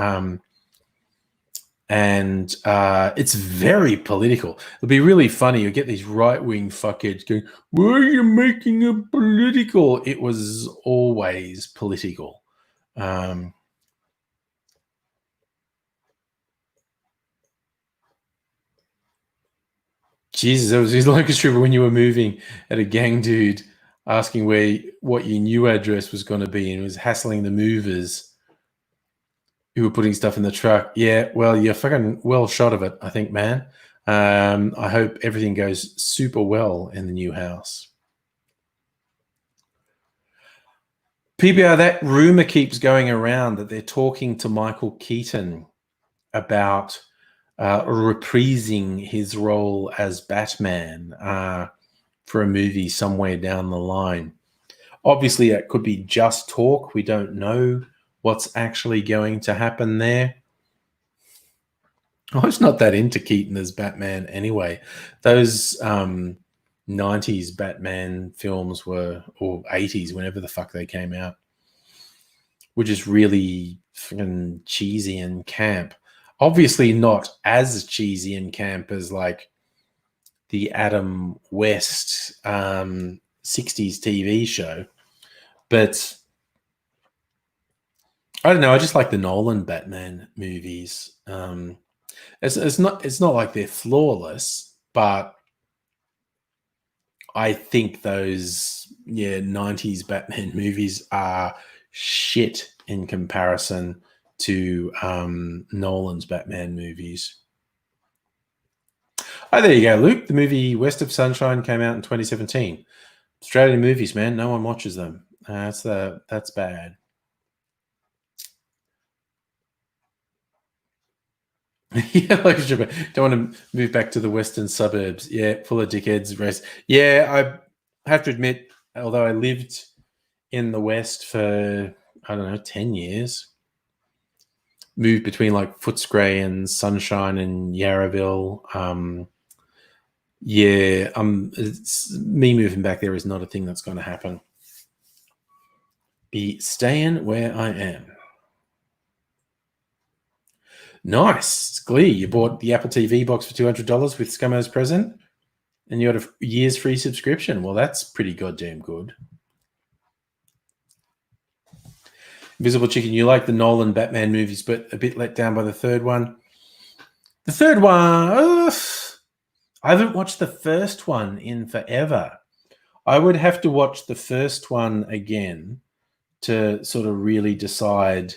And it's very political. It'll be really funny. You get these right-wing fuckheads going, "Why are you making it political?" It was always political. Jesus, it was his locus trooper when you were moving at a gang dude asking what your new address was going to be, and was hassling the movers who were putting stuff in the truck. Yeah, well, you're fucking well shot of it, I think, man. I hope everything goes super well in the new house. PBR, that rumor keeps going around that they're talking to Michael Keaton about reprising his role as Batman for a movie somewhere down the line. Obviously, it could be just talk. We don't know what's actually going to happen there. I was not that into Keaton as Batman anyway. Those 90s Batman films were, or 80s, whenever the fuck they came out, were just really fucking cheesy and camp. Obviously not as cheesy and camp as like the Adam West 60s TV show. But I don't know. I just like the Nolan Batman movies. It's not like they're flawless, but I think those 90s Batman movies are shit in comparison to Nolan's Batman movies. Oh, there you go, Luke. The movie West of Sunshine came out in 2017. Australian movies, man. No one watches them. That's bad. Yeah, like don't want to move back to the western suburbs. Yeah, full of dickheads. Rest. Yeah, I have to admit, although I lived in the west for, I don't know, 10 years, moved between like Footscray and Sunshine and Yarraville. Me moving back there is not a thing that's going to happen. Be staying where I am. Nice. Glee, you bought the Apple TV box for $200 with Scummo's present, and you got a year's free subscription. Well, that's pretty goddamn good. Invisible Chicken, you like the Nolan Batman movies, but a bit let down by the third one. The third one, I haven't watched the first one in forever. I would have to watch the first one again to sort of really decide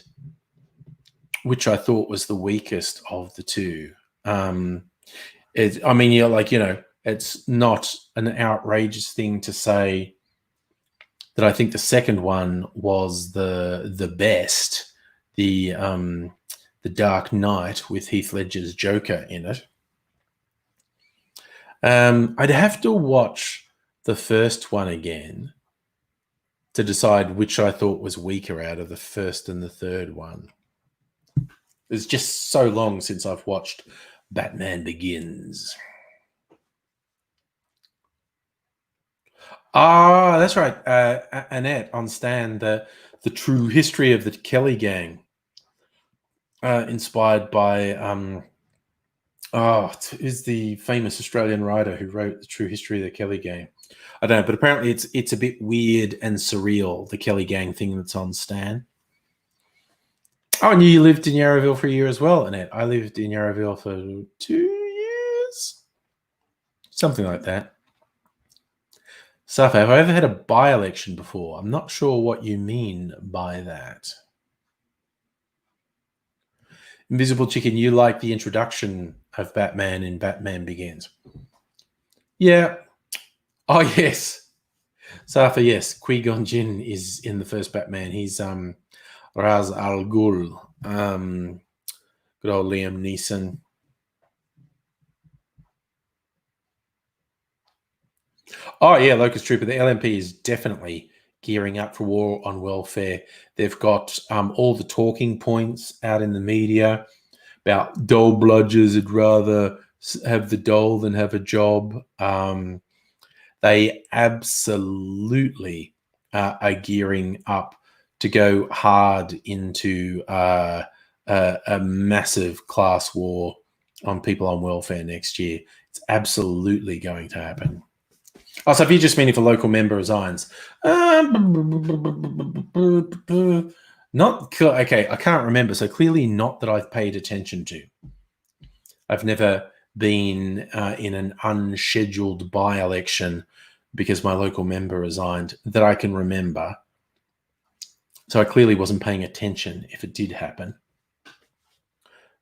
which I thought was the weakest of the two. It's not an outrageous thing to say that I think the second one was the best, the Dark Knight with Heath Ledger's Joker in it. I'd have to watch the first one again to decide which I thought was weaker out of the first and the third one. It's just so long since I've watched Batman Begins. Ah, that's right. Annette on Stan, the true history of the Kelly gang, inspired by who's the famous Australian writer who wrote the true history of the Kelly gang? I don't know, but apparently it's a bit weird and surreal, the Kelly gang thing that's on Stan. Oh, and you lived in Yarraville for a year as well, Annette. I lived in Yarraville for 2 years, something like that. Safa, have I ever had a by-election before? I'm not sure what you mean by that. Invisible Chicken, you like the introduction of Batman in Batman Begins. Yeah. Oh, yes. Safa, yes. Qui-Gon Jinn is in the first Batman. He's Ra's al Ghul. Good old Liam Neeson. Oh yeah, Locust Trooper. The LNP is definitely gearing up for war on welfare. They've got all the talking points out in the media about dole bludgers would rather have the dole than have a job. They absolutely are gearing up to go hard into a massive class war on people on welfare next year. It's absolutely going to happen. Oh, so if you're just meaning for local member resigns, not okay. I can't remember. So clearly, not that I've paid attention to. I've never been in an unscheduled by-election because my local member resigned that I can remember. So I clearly wasn't paying attention if it did happen.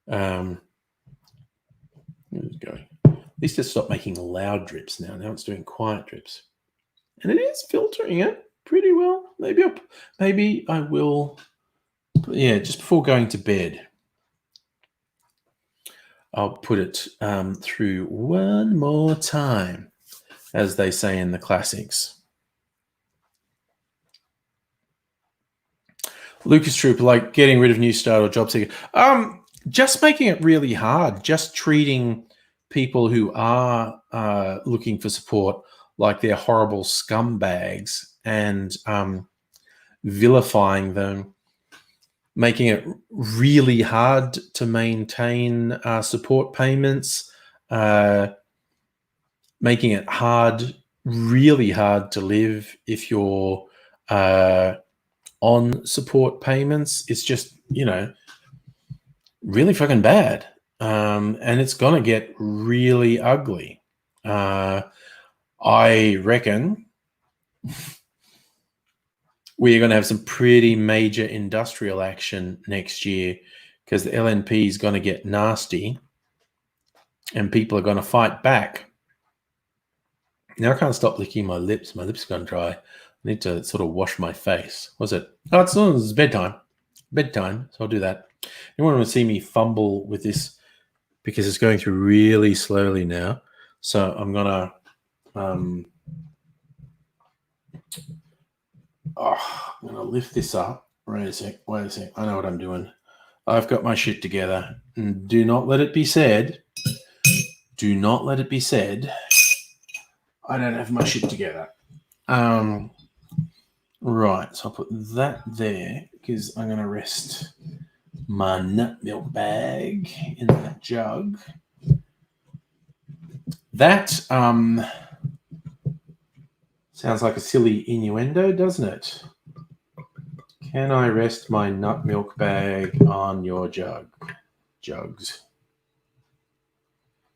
Where's it going? At least it stopped making loud drips now. Now it's doing quiet drips. And it is filtering it pretty well. Maybe I will, yeah, just before going to bed, I'll put it through one more time, as they say in the classics. Lucas Troop, like getting rid of New Start or Job Seeker. Just making it really hard. Just treating people who are looking for support like they're horrible scumbags and vilifying them, making it really hard to maintain support payments, making it really hard to live if you're on support payments. It's just, really fucking bad. And it's going to get really ugly. I reckon we're going to have some pretty major industrial action next year because the LNP is going to get nasty and people are going to fight back. Now I can't stop licking my lips. My lips are going dry. I need to sort of wash my face. What's it? Oh, it's bedtime. So I'll do that. Anyone want to see me fumble with this because it's going through really slowly now. So I'm going to I'm going to lift this up. Wait a sec. I know what I'm doing. I've got my shit together. And do not let it be said. I don't have my shit together. Right. So I'll put that there because I'm going to rest my nut milk bag in that jug. That sounds like a silly innuendo, doesn't it? Can I rest my nut milk bag on your jugs?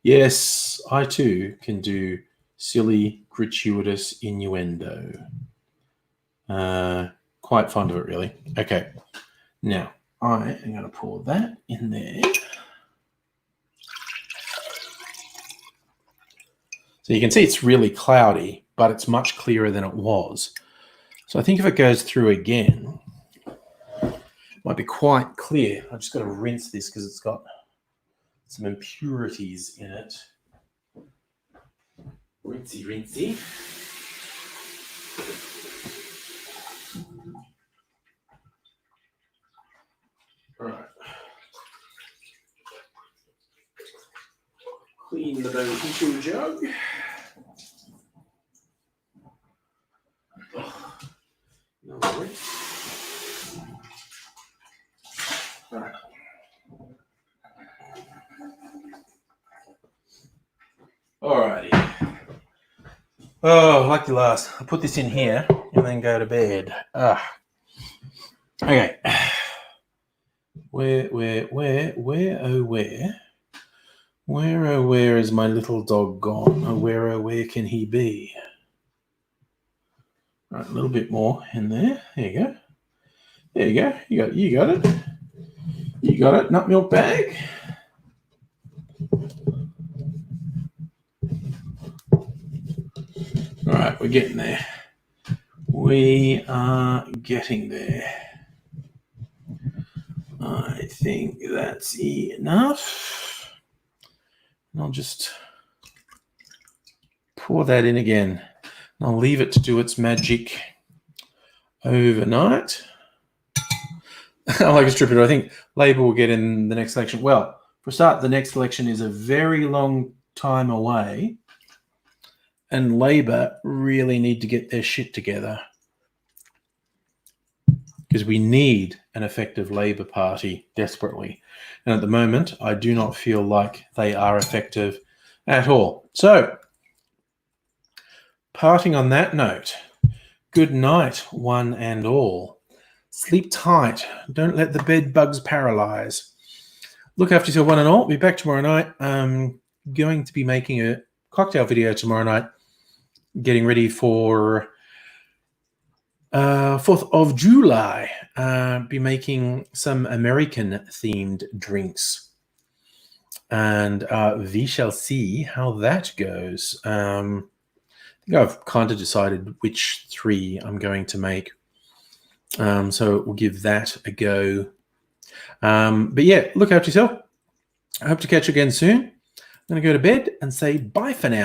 Yes, I too can do silly, gratuitous innuendo. Quite fond of it, really. Okay, now I am going to pour that in there. So you can see it's really cloudy, but it's much clearer than it was. So I think if it goes through again, it might be quite clear. I've just got to rinse this because it's got some impurities in it. Rinsey. All right. Clean the beneficial jug. No worries. Right. Alrighty. Oh, lucky last. I'll put this in here and then go to bed. Okay. Where is my little dog gone? Where can he be? Right, a little bit more in there. There you go. You got it. You got it. Nut milk bag. All right, we're getting there. We are getting there. I think that's enough. And I'll just pour that in again. I'll leave it to do its magic overnight. I like a stripper. I think Labour will get in the next election. Well, for a start, the next election is a very long time away, and Labour really need to get their shit together because we need an effective Labour Party desperately. And at the moment, I do not feel like they are effective at all. So, parting on that note, good night, one and all. Sleep tight. Don't let the bed bugs paralyze. Look after yourself, one and all. Be back tomorrow night. I'm going to be making a cocktail video tomorrow night, getting ready for 4th of July. Be making some American-themed drinks. And we shall see how that goes. I think I've kind of decided which 3 I'm going to make. So we'll give that a go. But yeah, look after yourself. I hope to catch you again soon. I'm going to go to bed and say bye for now.